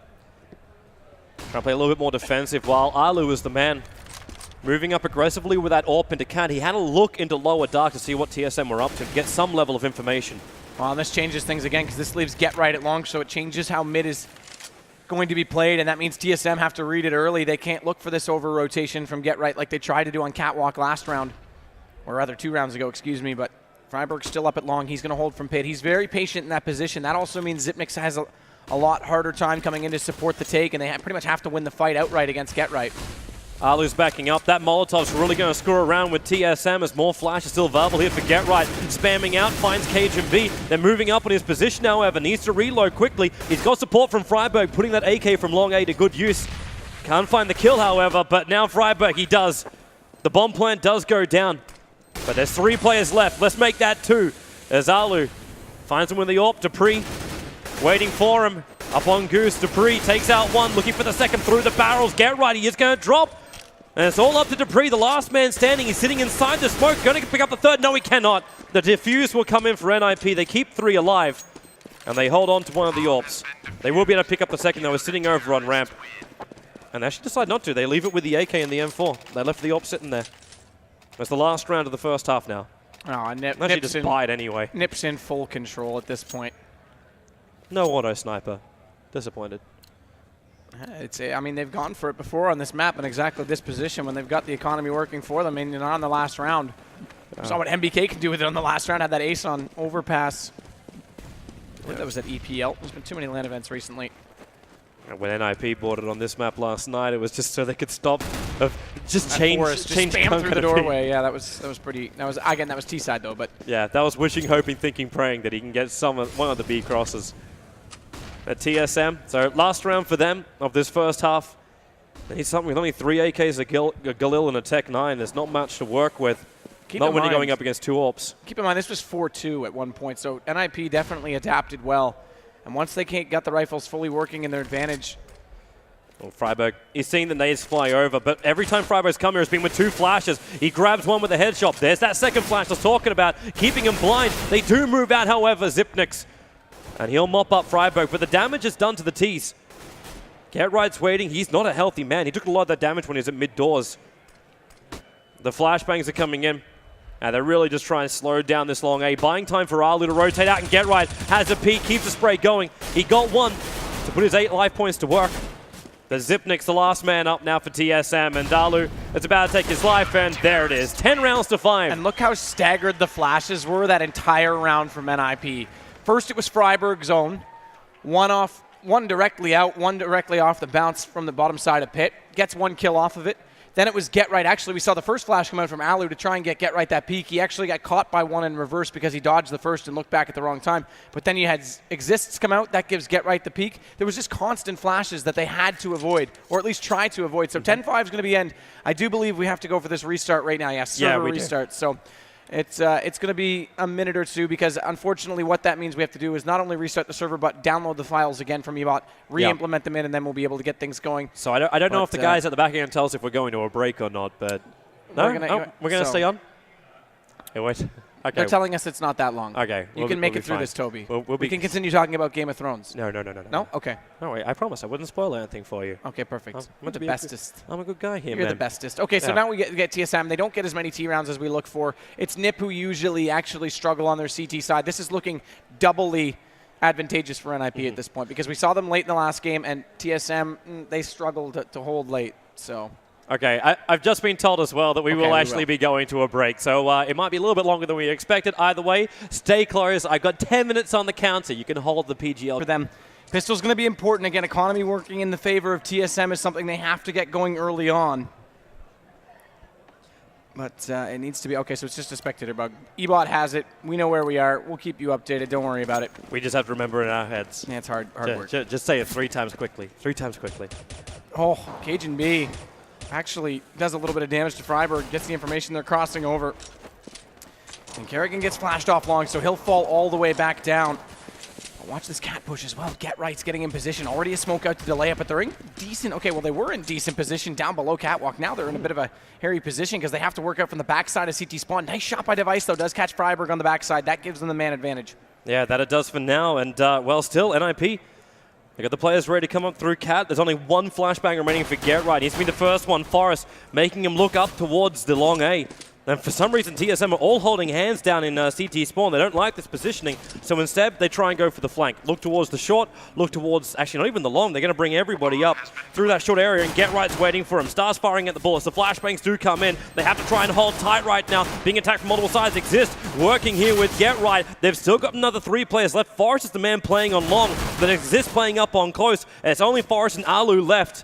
Trying to play a little bit more defensive, while Alu is the man moving up aggressively with that AWP into Cat. He had a look into lower dark to see what TSM were up to get some level of information. Well, and this changes things again, because this leaves Get Right at long, so it changes how mid is going to be played, and that means TSM have to read it early. They can't look for this over-rotation from Get Right like they tried to do on Catwalk last round, or rather 2 rounds ago, excuse me, but Freiberg's still up at long. He's going to hold from pit. He's very patient in that position. That also means Zipnix has a lot harder time coming in to support the take, and they pretty much have to win the fight outright against Get Right. Alu's backing up. That Molotov's really going to screw around with TSM as more flash is still available here for Get Right. Spamming out, finds Cage and B. They're moving up on his position, however. Needs to reload quickly. He's got support from Freiberg, putting that AK from long A to good use. Can't find the kill, however, but now Freiberg, he does. The bomb plant does go down, but there's 3 players left. Let's make that 2. As Alu finds him with the AWP. Dupree waiting for him. Up on Goose, Dupree takes out 1, looking for the second through the barrels. Get Right, he is going to drop. And it's all up to Dupree, the last man standing. He's sitting inside the smoke, going to pick up the 3rd. No, he cannot. The defuse will come in for NiP. They keep 3 alive, and they hold on to one of the AWPs. They will be able to pick up the second, though. It's sitting over on ramp. And they actually decide not to. They leave it with the AK and the M4. They left the AWP sitting there. It's the last round of the first half now. Oh, and Actually, just buy it anyway. NiP's in full control at this point. No auto sniper. Disappointed. I mean, they've gone for it before on this map in exactly this position when they've got the economy working for them, and on the last round. Saw what MBK can do with it on the last round. Had that ace on overpass. I think that was at EPL. There's been too many LAN events recently. And when NiP boarded on this map last night, it was just so they could stop, change spam through the doorway. Yeah, that was pretty. That was T side though, but yeah, that was wishing, hoping, thinking, praying that he can get one of the B crosses. At TSM, so last round for them of this first half. They need something with only 3 AKs, a Galil and a Tech 9. There's not much to work with. Not when you're going up against 2 AWPs. Keep in mind, this was 4-2 at one point, so NiP definitely adapted well. And once they got the rifles fully working in their advantage. Well, Freiburg, he's seen the nades fly over, but every time Freiburg's come here, it's been with 2 flashes. He grabs one with a headshot. There's that second flash I was talking about, keeping him blind. They do move out, however, Zipnix. And he'll mop up Freiburg, but the damage is done to the T's. Get Right's waiting. He's not a healthy man. He took a lot of that damage when he was at mid-doors. The flashbangs are coming in. And they're really just trying to slow down this long A. Buying time for Alu to rotate out, and Get Right has a peek, keeps the spray going. He got one to put his 8 life points to work. The Zipnik's the last man up now for TSM, and Alu is about to take his life, and there it is. 10 rounds to 5. And look how staggered the flashes were that entire round from NiP. First it was Freiburg's own. One directly out, one directly off the bounce from the bottom side of pit. Gets 1 kill off of it. Then it was Get Right. Actually, we saw the first flash come out from Alu to try and get Right that peak. He actually got caught by one in reverse because he dodged the first and looked back at the wrong time. But then you had Exists come out. That gives Get Right the peak. There was just constant flashes that they had to avoid, or at least try to avoid. So 10-5 is going to be end. I do believe we have to go for this restart right now. Yes, server restart. So it's going to be a minute or two, because unfortunately what that means we have to do is not only restart the server, but download the files again from eBot, re-implement them in, and then we'll be able to get things going. So I don't know if the guys at the back are going to tell us if we're going to a break or not, but we're going to stay on? Hey, wait. Okay. They're telling us it's not that long. Okay. You can make it through this, Toby. We can continue talking about Game of Thrones. No. No? Okay. No, wait, I promise I wouldn't spoil anything for you. Okay, perfect. I'm the bestest. I'm a good guy here, You're the bestest. Okay, so now we get TSM. They don't get as many T rounds as we look for. It's NiP who usually actually struggle on their CT side. This is looking doubly advantageous for NiP at this point, because we saw them late in the last game, and TSM, they struggled to hold late. So. Okay, I've just been told as well that we will actually be going to a break, so it might be a little bit longer than we expected. Either way, stay close. I've got 10 minutes on the counter. You can hold the PGL. For them, pistol's going to be important. Again, economy working in the favor of TSM is something they have to get going early on. But it needs to be. Okay, so it's just a spectator bug. eBot has it. We know where we are. We'll keep you updated. Don't worry about it. We just have to remember in our heads. Yeah, it's hard work. Just say it 3 times quickly. 3 times quickly. Oh, Cajun B actually does a little bit of damage to Freiburg, gets the information they're crossing over. And Kerrigan gets flashed off long, so he'll fall all the way back down. Watch this cat push as well. Get Right's getting in position. Already a smoke out to delay it, but they're in decent. Okay, well, they were in decent position down below Catwalk. Now they're in a bit of a hairy position because they have to work out from the backside of CT spawn. Nice shot by Device, though. Does catch Freiburg on the backside. That gives them the man advantage. Yeah, that it does for now. And, well, still, NiP. They got the players ready to come up through Cat. There's only 1 flashbang remaining for Get Right. He's been the first one. Forrest making him look up towards the long A. And for some reason, TSM are all holding hands down in CT spawn. They don't like this positioning. So instead, they try and go for the flank. Look towards the short. Look towards, actually, not even the long. They're going to bring everybody up through that short area, and Get Right's waiting for him. Stars firing at the bullets. The flashbangs do come in. They have to try and hold tight right now. Being attacked from multiple sides. Exist working here with Get Right. They've still got another 3 players left. Forrest is the man playing on long, but Exist playing up on close. And it's only Forrest and Alu left.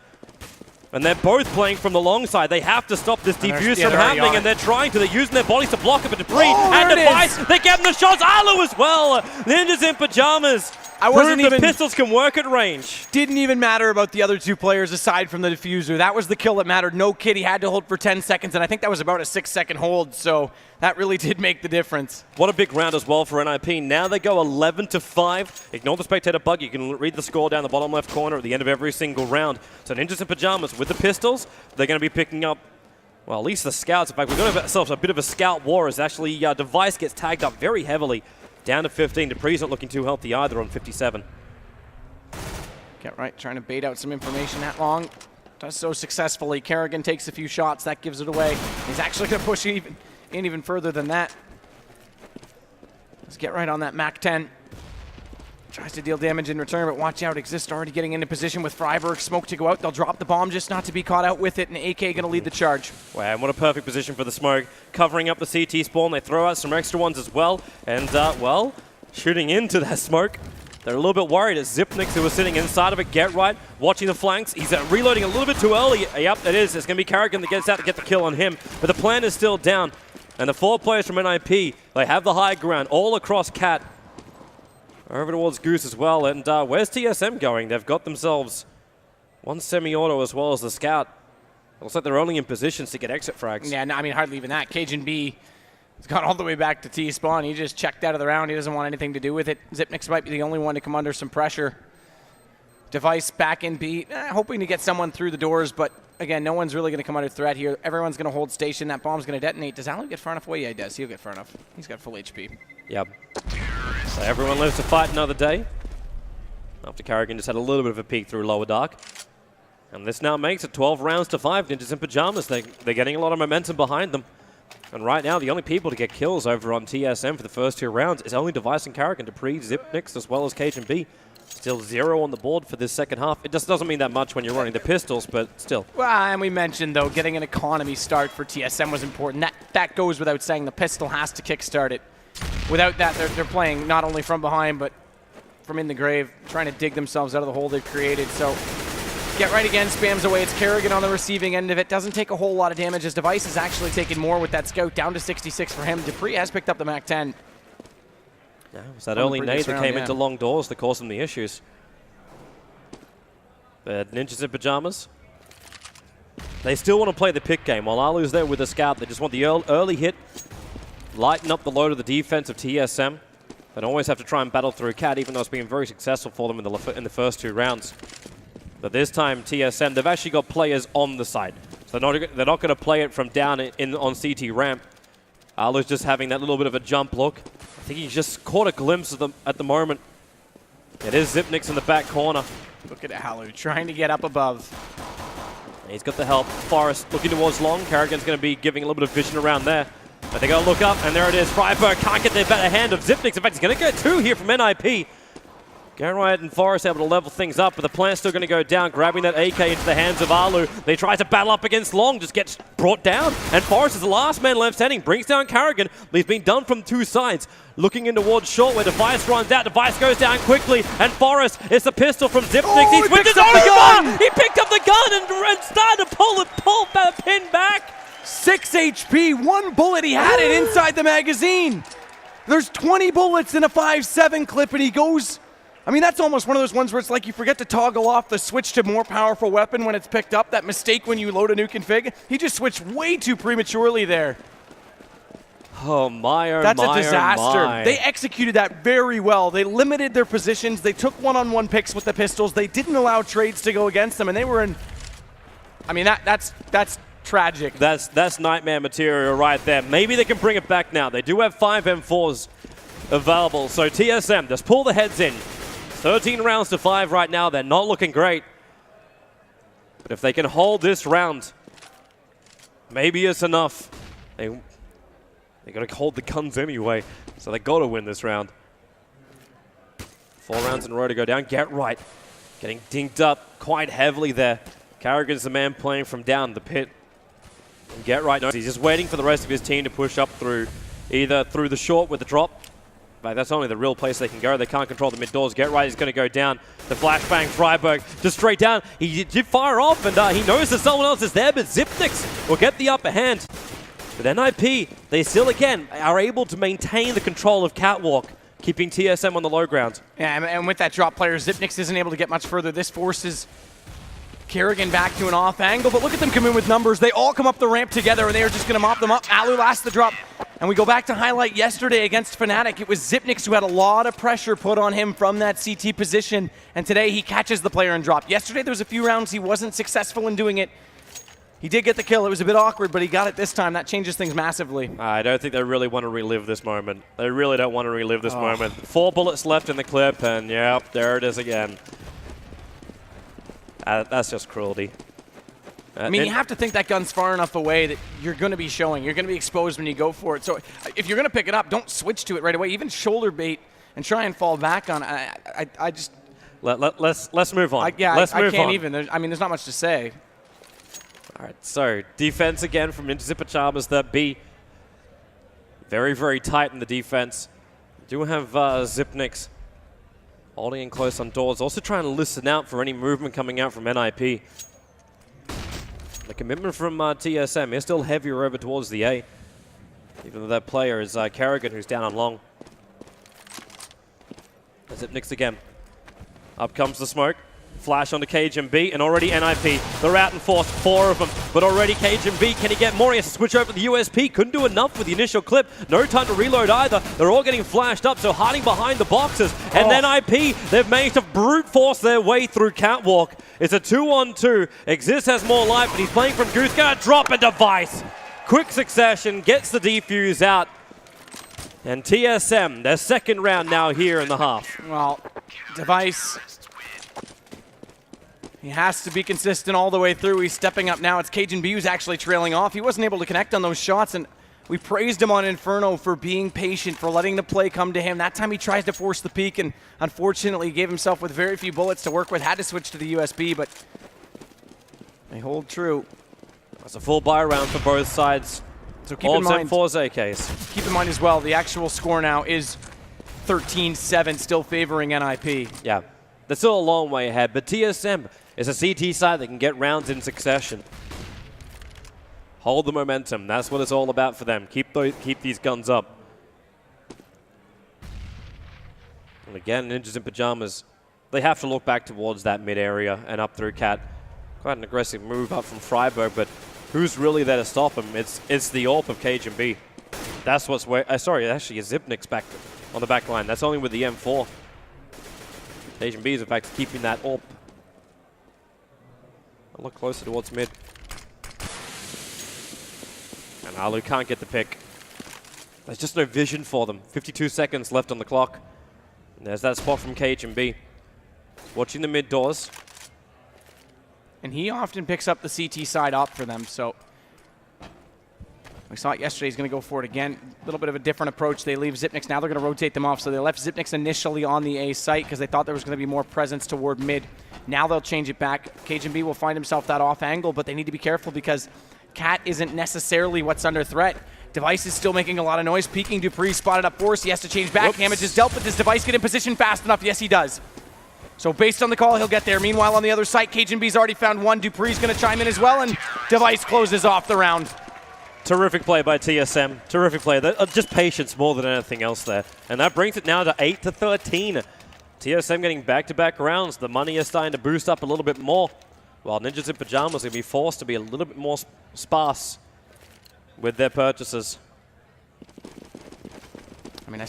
And they're both playing from the long side. They have to stop this defuse from happening, and they're trying to. They're using their bodies to block it for debris and Device. They get them the shots. Alu as well. Ninjas in pajamas. The pistols can work at range. Didn't even matter about the other 2 players aside from the diffuser. That was the kill that mattered. No kid. He had to hold for 10 seconds, and I think that was about a 6-second hold, so that really did make the difference. What a big round as well for NiP. Now they go 11-5. Ignore the spectator bug. You can read the score down the bottom left corner at the end of every single round. So Ninjas in pajamas with the pistols, they're going to be picking up, well, at least the scouts. In fact, we've got ourselves a bit of a scout war as actually Device gets tagged up very heavily. Down to 15. Dupree's not looking too healthy either on 57. Get Right trying to bait out some information that long. Does so successfully. Kerrigan takes a few shots. That gives it away. He's actually going to push even further than that. Let's Get Right on that Mac 10. Tries to deal damage in return, but watch out. Exist already getting into position with Freiburg. Smoke to go out. They'll drop the bomb just not to be caught out with it, and AK going to lead the charge. Wow, and what a perfect position for the smoke. Covering up the CT spawn. They throw out some extra ones as well. And, well, shooting into that smoke. They're a little bit worried. It's Zipnix who was sitting inside of it. Get right, watching the flanks. He's reloading a little bit too early. Yep, it is. It's going to be Carrigan that gets out to get the kill on him. But the plan is still down. And the 4 players from NiP, they have the high ground all across Cat. Over towards Goose as well. And where's TSM going? They've got themselves one semi-auto as well as the scout. Looks like they're only in positions to get exit frags. Yeah, no, I mean, hardly even that. Cajun B has gone all the way back to T-spawn. He just checked out of the round. He doesn't want anything to do with it. Zipnix might be the only one to come under some pressure. Device back in B, hoping to get someone through the doors, but again, no one's really going to come under threat here. Everyone's going to hold station. That bomb's going to detonate. Does Alu get far enough away? Yeah, he does. He'll get far enough. He's got full HP. Yep. So everyone lives to fight another day. After Carrigan just had a little bit of a peek through lower dark. And this now makes it 12 rounds to 5. Ninjas in Pajamas, they're getting a lot of momentum behind them. And right now, the only people to get kills over on TSM for the first 2 rounds is only Device and Carrigan. Dupree, Zipnix, as well as Cajun B. Still 0 on the board for this second half. It just doesn't mean that much when you're running the pistols, but still. Well, and we mentioned, though, getting an economy start for TSM was important. That goes without saying. The pistol has to kickstart it. Without that, they're playing not only from behind, but from in the grave, trying to dig themselves out of the hole they've created. So Get right again, spams away. It's Kerrigan on the receiving end of it. Doesn't take a whole lot of damage. His Device is actually taking more with that scout, down to 66 for him. Dupree has picked up the MAC-10. Yeah, it was that early nade that came into long doors that caused them the issues. But Ninjas in Pajamas, they still want to play the pick game. While Alu's there with the scout, they just want the early hit, lighten up the load of the defense of TSM. They don't always have to try and battle through Cat, even though it's been very successful for them in the first 2 rounds. But this time, TSM, they've actually got players on the side. So they're not going to play it from down on CT ramp. Alu's just having that little bit of a jump look. I think he's just caught a glimpse of them at the moment. It is Zipnix in the back corner. Look at Alu trying to get up above. He's got the help. Forrest looking towards long. Carrigan's going to be giving a little bit of vision around there. But they got to look up, and there it is. Freiburg can't get their better hand of Zipnix. In fact, he's going to get 2 here from NiP. Garrett and Forrest able to level things up, but the plan's still going to go down, grabbing that AK into the hands of Alu. They try to battle up against Long, just gets brought down. And Forrest is the last man left standing, brings down Carrigan. He's been done from 2 sides. Looking in towards short where Device runs out. Device goes down quickly, and Forrest is the pistol from Zipnix. Oh, he switches up the gun! He picked up the gun and started to pull that pin back. 6 HP, 1 bullet, he had it inside the magazine. There's 20 bullets in a 5.7 clip, and he goes... I mean, that's almost one of those ones where it's like you forget to toggle off the switch to more powerful weapon when it's picked up. That mistake when you load a new config. He just switched way too prematurely there. Oh my, oh that's my, a disaster. Oh my. They executed that very well. They limited their positions. They took one-on-one picks with the pistols. They didn't allow trades to go against them, and they were in... I mean, that's tragic. That's nightmare material right there. Maybe they can bring it back now. They do have 5 M4s available, so TSM, just pull the heads in. 13 rounds to 5 right now. They're not looking great. But if they can hold this round, maybe it's enough. They got to hold the guns anyway, so they got to win this round. 4 rounds in a row to go down. Get right. Getting dinked up quite heavily there. Carrigan's the man playing from down the pit. And Get right. He's just waiting for the rest of his team to push up through, either through the short with the drop. That's only the real place they can go. They can't control the mid doors. Get right is going to go down. The flashbang, Freiburg just straight down. He did fire off, and he knows that someone else is there, but Zipnix will get the upper hand. But NiP, they still, again, are able to maintain the control of Catwalk, keeping TSM on the low ground. Yeah, and with that drop player, Zipnix isn't able to get much further. This forces Kerrigan back to an off angle, but look at them come in with numbers. They all come up the ramp together, and they are just going to mop them up. Alu lasts the drop. And we go back to highlight yesterday against Fnatic. It was Zipnix who had a lot of pressure put on him from that CT position, and today he catches the player and drop. Yesterday there was a few rounds he wasn't successful in doing it. He did get the kill. It was a bit awkward, but he got it this time. That changes things massively. I don't think they really want to relive this moment. They really don't want to relive this moment. 4 bullets left in the clip, and yep, there it is again. That's just cruelty. I mean, you have to think that gun's far enough away that you're going to be showing. You're going to be exposed when you go for it. So if you're going to pick it up, don't switch to it right away. Even shoulder bait and try and fall back on. I just let's move on. I can't even. There's not much to say. All right, so defense again from Ninja Pajamas. That B. Very, very tight in the defense. Do have Zipnix holding in close on doors. Also trying to listen out for any movement coming out from NiP. The commitment from TSM is still heavier over towards the A. Even though that player is Kerrigan, who's down on long. Zipnix again. Up comes the smoke. Flash onto KGB, and already NiP. They're out in force, 4 of them. But already KGB, can he get more? He has to switch over to the USP. Couldn't do enough with the initial clip. No time to reload either. They're all getting flashed up, so hiding behind the boxes. And then NiP, they've managed to brute force their way through Catwalk. It's a 2-on-2. Exist has more life, but he's playing from Goose. Gonna drop a device. Quick succession, gets the defuse out. And TSM, their second round now here in the half. Well, device, he has to be consistent all the way through. He's stepping up now. It's KGB who's actually trailing off. He wasn't able to connect on those shots, and we praised him on Inferno for being patient, for letting the play come to him. That time he tries to force the peak, and unfortunately gave himself with very few bullets to work with. Had to switch to the USB, but they hold true. That's a full buy round for both sides. So keep in mind, AKs. Keep in mind as well, the actual score now is 13-7, still favoring NiP. Yeah, they're still a long way ahead, but TSM is a CT side that can get rounds in succession. Hold the momentum. That's what it's all about for them. Keep these guns up. And again, Ninjas in Pajamas, they have to look back towards that mid area and up through Cat. Quite an aggressive move up from Freiburg, but who's really there to stop him? It's the AWP of KGB. That's what's sorry, actually, it's Zipnix back on the back line. That's only with the M4. KGB is in fact keeping that AWP. A look closer towards mid. And Alu can't get the pick. There's just no vision for them. 52 seconds left on the clock. And there's that spot from KGB. Watching the mid doors. And he often picks up the CT side up for them, so we saw it yesterday. He's going to go for it again. A little bit of a different approach. They leave Zipnix. Now they're going to rotate them off. So they left Zipnix initially on the A site because they thought there was going to be more presence toward mid. Now they'll change it back. KGB will find himself that off angle, but they need to be careful because Cat isn't necessarily what's under threat. Device is still making a lot of noise. Peeking, Dupree spotted up force. He has to change back. Whoops. Damage is dealt, but does Device get in position fast enough? Yes, he does. So based on the call, he'll get there. Meanwhile, on the other side, KGB's already found one. Dupree's going to chime in as well, and Device closes off the round. Terrific play by TSM. Terrific play. Just patience more than anything else there. And that brings it now to 8-13. TSM getting back-to-back rounds. The money is starting to boost up a little bit more, while Ninjas in Pajamas are going to be forced to be a little bit more sparse with their purchases. I mean,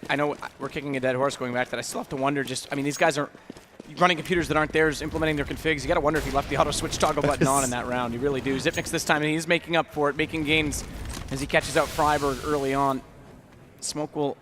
I know we're kicking a dead horse going back to that. I still have to wonder these guys are running computers that aren't theirs, implementing their configs. You got to wonder if he left the auto switch toggle button on in that round. You really do. Zipnix this time, and he's making up for it, making gains as he catches out Freiburg early on. Smoke will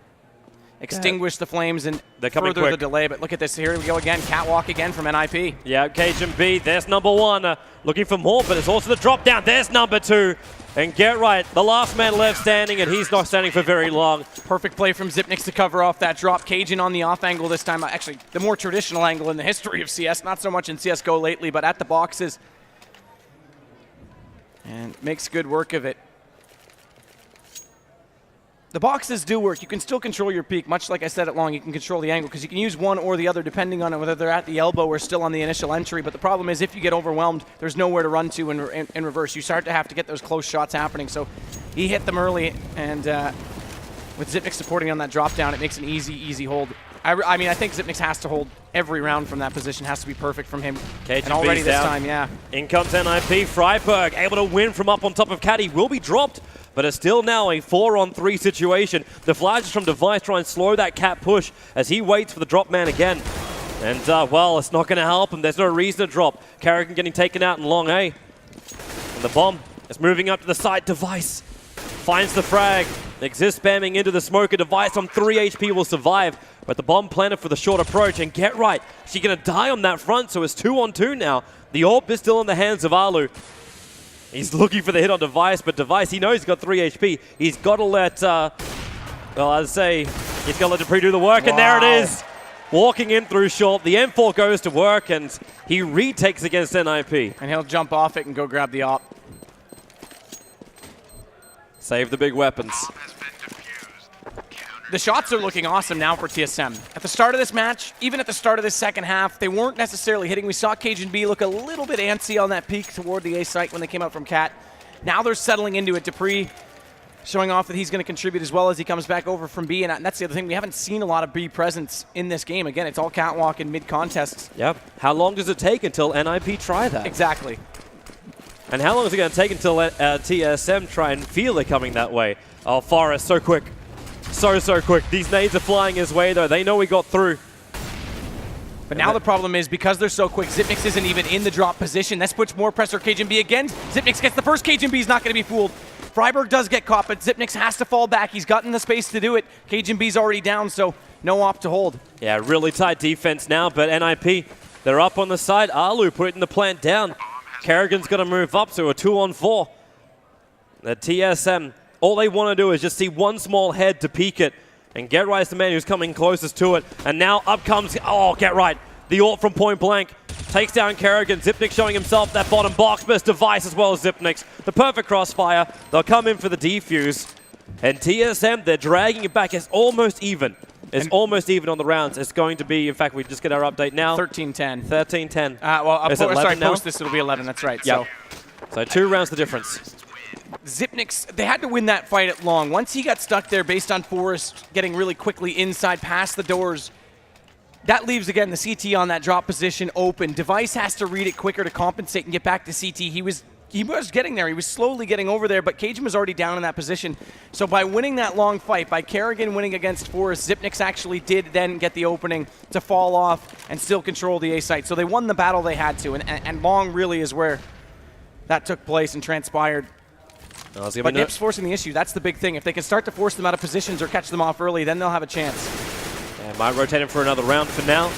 extinguish the flames and further the delay, but look at this. Here we go again. Catwalk again from NiP. Yeah, KGB, there's number one. Looking for more, but it's also the drop down. There's number two. And get right, the last man left standing, and he's not standing for very long. Perfect play from Zipnix to cover off that drop. Cajun on the off angle this time. Actually, the more traditional angle in the history of CS. Not so much in CSGO lately, but at the boxes. And makes good work of it. The boxes do work. You can still control your peak, much like I said at long. You can control the angle because you can use one or the other depending on whether they're at the elbow or still on the initial entry. But the problem is if you get overwhelmed, there's nowhere to run to in reverse. You start to have to get those close shots happening. So he hit them early, and with Zipnix supporting on that drop down, it makes an easy hold. I mean, I think Zipnix has to hold every round from that position. Has to be perfect from him. KGB's and already this down. time, yeah. In comes NiP. Freiburg able to win from up on top of Caddy. Will be dropped, but it's still now a 4-on-3 situation. The flashes from Device try and slow that Cat push as he waits for the drop man again. And, well, it's not going to help him. There's no reason to drop. Carrigan getting taken out in long A. And the bomb is moving up to the side. Device finds the frag. Exist spamming into the smoker. Device on 3 HP will survive. But the bomb planted for the short approach. And get right, she's going to die on that front, so it's 2-on-2 now. The AWP is still in the hands of Alu. He's looking for the hit on Device, but Device, he knows he's got 3 HP. He's got to let, well, I'd say, He's going to let Dupree do the work, and there it is. Walking in through short. The M4 goes to work, and he retakes against NiP. And he'll jump off it and go grab the op. Save the big weapons. The shots are looking awesome now for TSM. At the start of this match, even at the start of this second half, they weren't necessarily hitting. We saw cajunB look a little bit antsy on that peak toward the A site when they came out from Cat. Now they're settling into it. Dupree showing off that he's going to contribute as well as he comes back over from B. And that's the other thing. We haven't seen a lot of B presence in this game. Again, it's all catwalk and mid-contests. Yep. How long does it take until NiP try that? Exactly. And how long is it going to take until TSM try and feel it coming that way? Oh, Forest, so quick. So quick. These nades are flying his way, though. They know he got through. But now the problem is, because they're so quick, Xyp9x isn't even in the drop position. This puts more pressure cajunB again. Xyp9x gets the first. cajunB's not going to be fooled. Freiburg does get caught, but Xyp9x has to fall back. He's gotten the space to do it. cajunB's already down, so no op to hold. Yeah, really tight defense now, but NiP, they're up on the side. Alu putting the plant down. Kerrigan's going to move up to a 2-on-4. The TSM, all they want to do is just see one small head to peek it. And Get Right's the man who's coming closest to it. And now up comes, oh, Get Right. The ult from point blank. Takes down Kerrigan. Xyp9x showing himself that bottom box. Best device as well as Xyp9x. The perfect crossfire. They'll come in for the defuse. And TSM, they're dragging it back. It's almost even. It's almost even on the rounds. It's going to be, in fact, we just get our update now. 13-10. 13-10. Post this, it'll be 11. That's right. Yep. So 2 rounds the difference. Xyp9x, they had to win that fight at long. Once he got stuck there based on Forrest getting really quickly inside past the doors, that leaves, again, the CT on that drop position open. Device has to read it quicker to compensate and get back to CT. He was getting there. He was slowly getting over there, but cajun was already down in that position. So by winning that long fight, by Kerrigan winning against Forrest, Xyp9x actually did then get the opening to fall off and still control the A site. So they won the battle they had to, and long really is where that took place and transpired. But NiP's forcing the issue. That's the big thing. If they can start to force them out of positions or catch them off early, then they'll have a chance. Yeah, might rotate him for another round for now.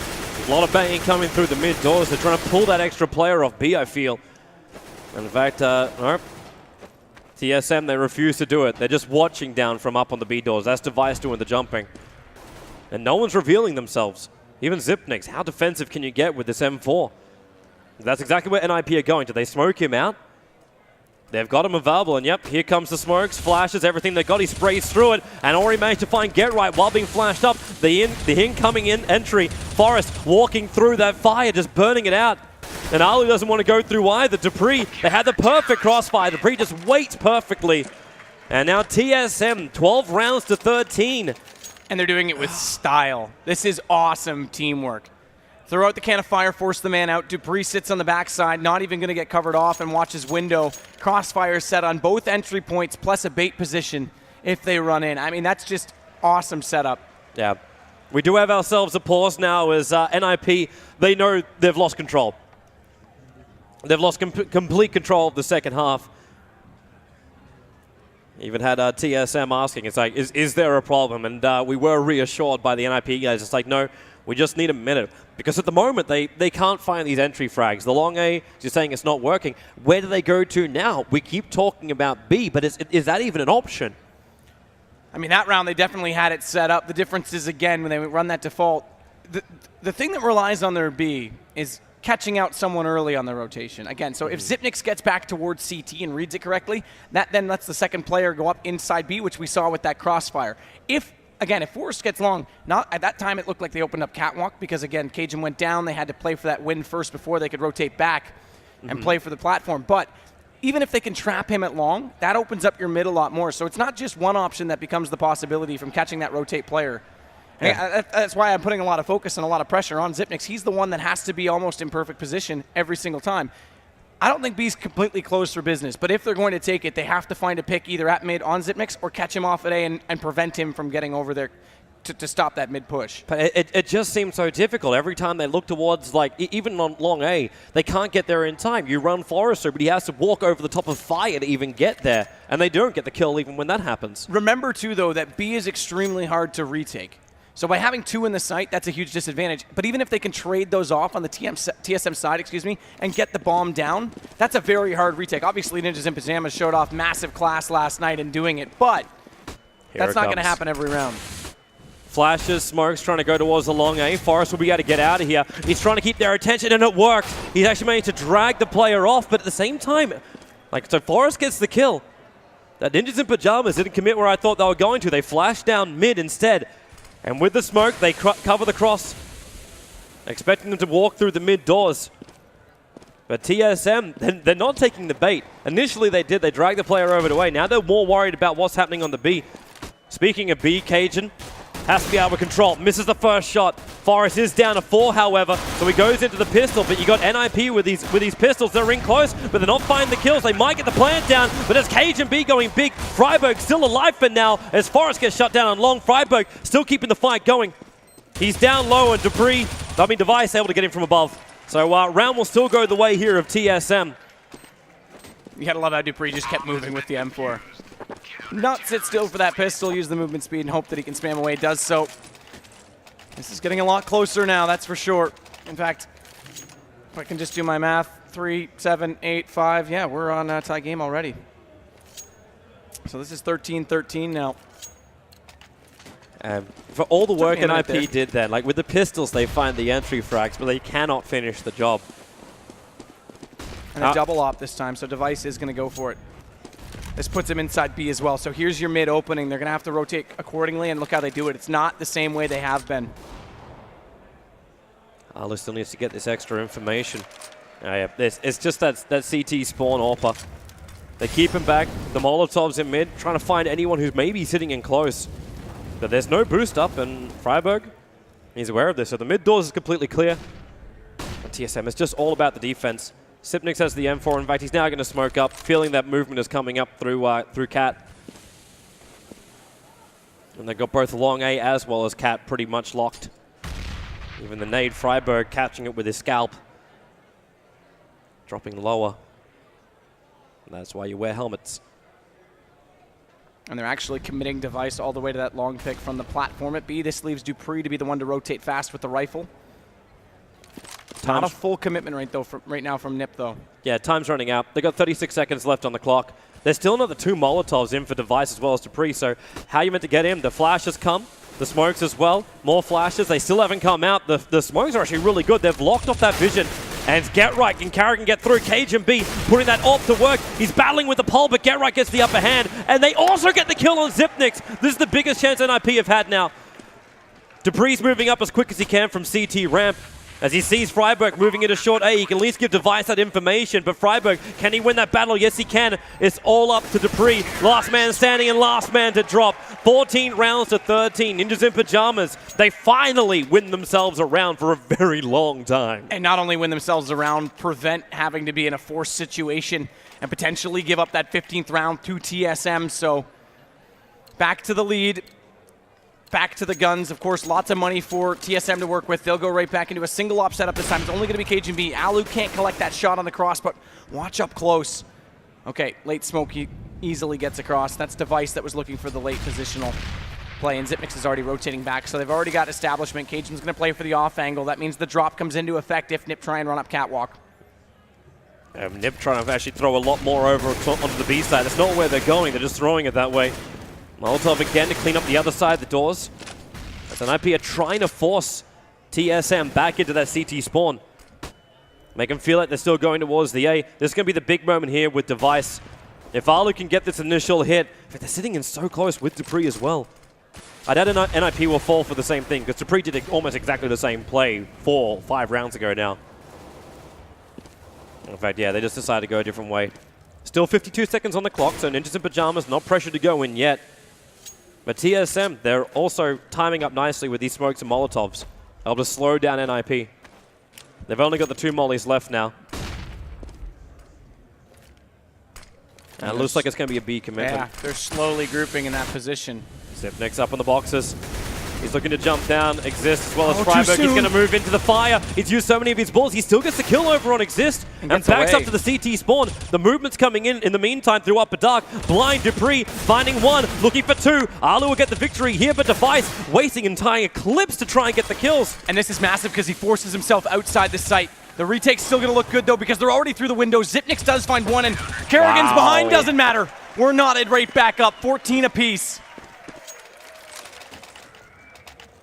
A lot of banging coming through the mid doors. They're trying to pull that extra player off B, I feel. In fact, nope. TSM, they refuse to do it. They're just watching down from up on the B doors. That's Device doing the jumping. And no one's revealing themselves. Even Xyp9x. How defensive can you get with this M4? That's exactly where NiP are going. Do they smoke him out? They've got him available, and yep, here comes the smokes, flashes, everything they got. He sprays through it, and already managed to find Get Right while being flashed up. The incoming entry, Forrest walking through that fire, just burning it out. And Alu doesn't want to go through either. Dupree, they had the perfect crossfire. Dupree just waits perfectly. And now TSM, 12 rounds to 13. And they're doing it with style. This is awesome teamwork. Throw out the can of fire, force the man out. Dupree sits on the backside, not even going to get covered off, and watches window. Crossfire set on both entry points, plus a bait position if they run in. I mean, that's just awesome setup. Yeah. We do have ourselves a pause now as NiP, they know they've lost control. They've lost complete control of the second half. Even had TSM asking, it's like, is there a problem? And we were reassured by the NiP guys. It's like, no, we just need a minute. Because at the moment, they can't find these entry frags. The long A, you're saying it's not working. Where do they go to now? We keep talking about B, but is that even an option? I mean, that round, they definitely had it set up. The difference is, again, when they run that default, the thing that relies on their B is catching out someone early on the rotation. Again, so if Xyp9x gets back towards CT and reads it correctly, that then lets the second player go up inside B, which we saw with that crossfire. Again, if Forrest gets long, not at that time it looked like they opened up catwalk because, again, cajun went down. They had to play for that win first before they could rotate back and play for the platform. But even if they can trap him at long, that opens up your mid a lot more. So it's not just one option that becomes the possibility from catching that rotate player. Yeah. That's why I'm putting a lot of focus and a lot of pressure on Xyp9x. He's the one that has to be almost in perfect position every single time. I don't think B's completely closed for business, but if they're going to take it, they have to find a pick either at mid on Xyp9x or catch him off at A and prevent him from getting over there to stop that mid push. But it just seems so difficult. Every time they look towards, like, even on long A, they can't get there in time. You run Forrester, but he has to walk over the top of fire to even get there, and they don't get the kill even when that happens. Remember, too, though, that B is extremely hard to retake. So by having 2 in the site, that's a huge disadvantage. But even if they can trade those off on the TSM side, and get the bomb down, that's a very hard retake. Obviously, Ninjas in Pajamas showed off massive class last night in doing it, but that's not going to happen every round. Flashes, smokes, trying to go towards the long A. Forest will be able to get out of here. He's trying to keep their attention, and it worked. He's actually managed to drag the player off, but at the same time, so Forest gets the kill. That Ninjas in Pajamas didn't commit where I thought they were going to. They flashed down mid instead. And with the smoke, they cover the cross, expecting them to walk through the mid doors. But TSM, they're not taking the bait. Initially they did. They dragged the player over to A. Now they're more worried about what's happening on the B. Speaking of B, Cajun has to be able to control. Misses the first shot. Forest is down to 4, however, so he goes into the pistol. But you got NiP with these pistols. They're in close, but they're not finding the kills. They might get the plant down, but as Cajun B going big, Freiburg still alive for now. As Forest gets shut down on long, Freiburg still keeping the fight going. He's down low, and Device able to get him from above. So round will still go the way here of TSM. You gotta love how Dupree just kept moving with the M4. Not sit still for that pistol, use the movement speed and hope that he can spam away. Does so. This is getting a lot closer now, that's for sure. In fact, if I can just do my math, 3, 7, 8, 5. Yeah, we're on a tie game already. So this is 13-13 now. For all the work NiP did then, like with the pistols, they find the entry frags, but they cannot finish the job. And a double op this time, so Device is going to go for it. This puts him inside B as well. So here's your mid opening. They're going to have to rotate accordingly, and look how they do it. It's not the same way they have been. Alu still needs to get this extra information. It's just that CT spawn AWPer. They keep him back. The Molotovs in mid, trying to find anyone who's maybe sitting in close. But there's no boost up, and Freiburg, he's aware of this. So the mid doors is completely clear. And TSM is just all about the defense. Sipnix has the M4. In fact, he's now going to smoke up, feeling that movement is coming up through Cat. And they've got both long A as well as Cat pretty much locked. Even the nade, Freiburg catching it with his scalp. Dropping lower. And that's why you wear helmets. And they're actually committing Device all the way to that long pick from the platform at B. This leaves Dupree to be the one to rotate fast with the rifle. Not a full commitment right now from NiP, though. Yeah, time's running out. They got 36 seconds left on the clock. There's still another 2 Molotovs in for Device as well as Dupree, so how are you meant to get him? The flashes come, the smokes as well. More flashes. They still haven't come out. The smokes are actually really good. They've locked off that vision. And GetRight and Carrigan get through. Cajun B putting that AWP to work. He's battling with the pole, but GetRight gets the upper hand. And they also get the kill on Zipnix. This is the biggest chance NiP have had now. Dupree's moving up as quick as he can from CT ramp. As he sees Freiburg moving into short A, he can at least give Device that information. But Freiburg, can he win that battle? Yes, he can. It's all up to Dupree. Last man standing and last man to drop. 14 rounds to 13. Ninjas in Pajamas. They finally win themselves a round for a very long time. And not only win themselves a round, prevent having to be in a forced situation and potentially give up that 15th round to TSM. So back to the lead. Back to the guns. Of course, lots of money for TSM to work with. They'll go right back into a single op setup this time. It's only going to be Cajun B. Alu can't collect that shot on the cross, but watch up close. Okay, late smoke, he easily gets across. That's Device that was looking for the late positional play, and Zipnix is already rotating back, so they've already got establishment. Cajun's going to play for the off angle. That means the drop comes into effect if NiP try and run up catwalk. NiP trying to actually throw a lot more over onto the B side. That's not where they're going. They're just throwing it that way. Molotov again to clean up the other side of the doors. As NiP are trying to force TSM back into that CT spawn. Make them feel like they're still going towards the A. This is going to be the big moment here with Device. If Alu can get this initial hit, but they're sitting in so close with Dupree as well. I doubt NiP will fall for the same thing, because Dupree did almost exactly the same play 4 or 5 rounds ago now. In fact, yeah, they just decided to go a different way. Still 52 seconds on the clock, so Ninjas in Pajamas not pressured to go in yet. But TSM, they're also timing up nicely with these smokes and Molotovs. Able to slow down NiP. They've only got the 2 mollies left now. And it looks like it's going to be a B commitment. Yeah, they're slowly grouping in that position. Zipnix up on the boxes. He's looking to jump down, Exist, as well as Freiburg. He's going to move into the fire. He's used so many of his balls. He still gets the kill over on Exist and backs up to the CT spawn. The movement's coming in the meantime through Upper Dark. Blind Dupree finding 1, looking for 2. Alu will get the victory here, but Device wasting entire clips to try and get the kills. And this is massive because he forces himself outside the site. The retake's still going to look good, though, because they're already through the window. Zipnix does find 1, and Carrigan's behind. Doesn't matter. We're knotted right back up, 14 apiece.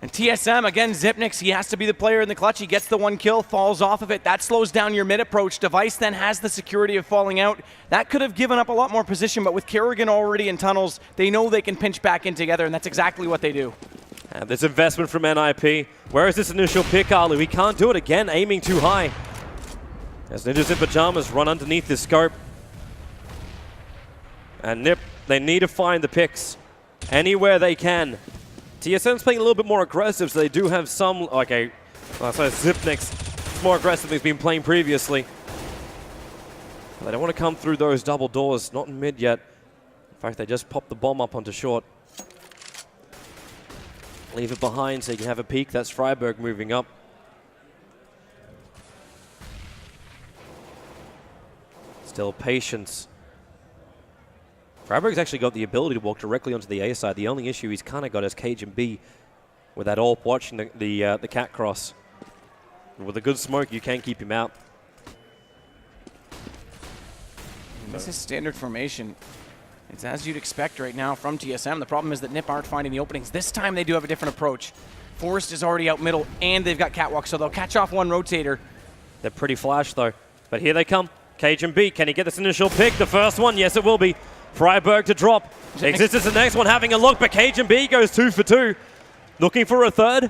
And TSM, again, Zipnix, he has to be the player in the clutch. He gets the 1 kill, falls off of it. That slows down your mid approach. Device then has the security of falling out. That could have given up a lot more position, but with Kerrigan already in tunnels, they know they can pinch back in together, and that's exactly what they do. And this investment from NiP. Where is this initial pick, Alu? He can't do it again, aiming too high. As Ninjas in Pajamas run underneath this scope. And NiP, they need to find the picks anywhere they can. TSM's playing a little bit more aggressive, so they do have some, okay, so Zipnix more aggressive than he's been playing previously. But they don't want to come through those double doors, not in mid yet. In fact, they just popped the bomb up onto short. Leave it behind so you can have a peek. That's Freiburg moving up. Still patience. Freiburg's actually got the ability to walk directly onto the A side. The only issue he's kind of got is Cage and B with that AWP watching the cat cross. With a good smoke, you can keep him out. This is standard formation. It's as you'd expect right now from TSM. The problem is that NiP aren't finding the openings. This time they do have a different approach. Forrest is already out middle, and they've got Catwalk, so they'll catch off one rotator. They're pretty flash, though. But here they come. Cage and B, can he get this initial pick? The first one, yes, it will be. Freiburg to drop. Exist is the next one having a look, but Cage and B goes 2 for 2. Looking for a third.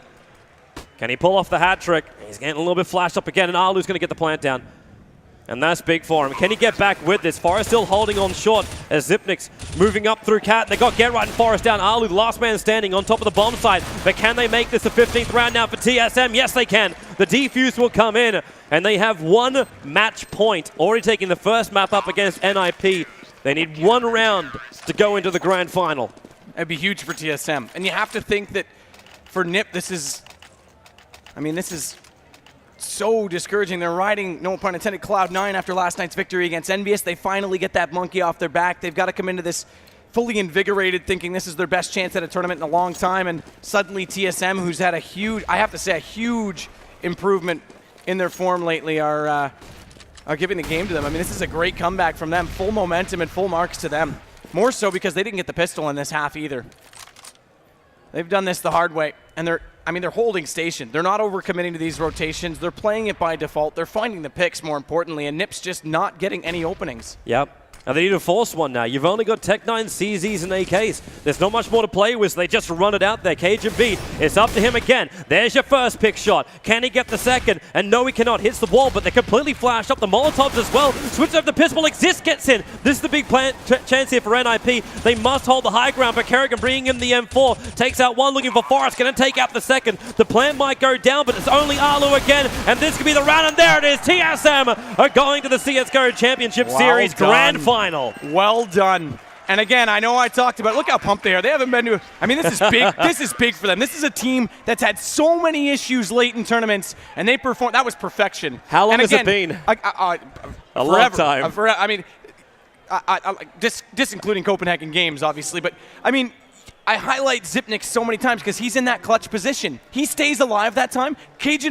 Can he pull off the hat trick? He's getting a little bit flashed up again, and Alu's going to get the plant down. And that's big for him. Can he get back with this? Forrest still holding on short as Zipnix moving up through Cat. They got Get Right and Forrest down. Alu, the last man standing on top of the bomb site. But can they make this the 15th round now for TSM? Yes, they can. The defuse will come in, and they have 1 match point. Already taking the first map up against NiP. They need 1 round to go into the grand final. That'd be huge for TSM. And you have to think that for NiP, this is so discouraging. They're riding, no pun intended, Cloud9 after last night's victory against Envious. They finally get that monkey off their back. They've got to come into this fully invigorated, thinking this is their best chance at a tournament in a long time. And suddenly TSM, who's had a huge, I have to say, a huge improvement in their form lately, are giving the game to them. I mean, this is a great comeback from them. Full momentum and full marks to them. More so because they didn't get the pistol in this half either. They've done this the hard way, and they're holding station. They're not overcommitting to these rotations. They're playing it by default. They're finding the picks, more importantly, and NiP's just not getting any openings. Yep. And they need to force one now. You've only got Tech-9, CZs, and AKs. There's not much more to play with, so they just run it out there. Cage and B, it's up to him again. There's your first pick shot. Can he get the second? And no, he cannot. Hits the wall, but they're completely flashed up. The Molotovs as well. Switch over the pistol. Exist gets in. This is the big chance here for NiP. They must hold the high ground, but Kerrigan bringing in the M4. Takes out one, looking for Forrest. Going to take out the second. The plant might go down, but it's only Alu again. And this could be the round, and there it is. TSM are going to the CSGO Championship Series Grand Final. Well done. And again, I know I talked about, look how pumped they are. They haven't been to, I mean, this is big. This is big for them. This is a team that's had so many issues late in tournaments, and they performed. That was perfection. How long has it been? A long time. I mean, this including Copenhagen Games, obviously. But, I mean, I highlight Zipnix so many times because he's in that clutch position. He stays alive that time. Cajun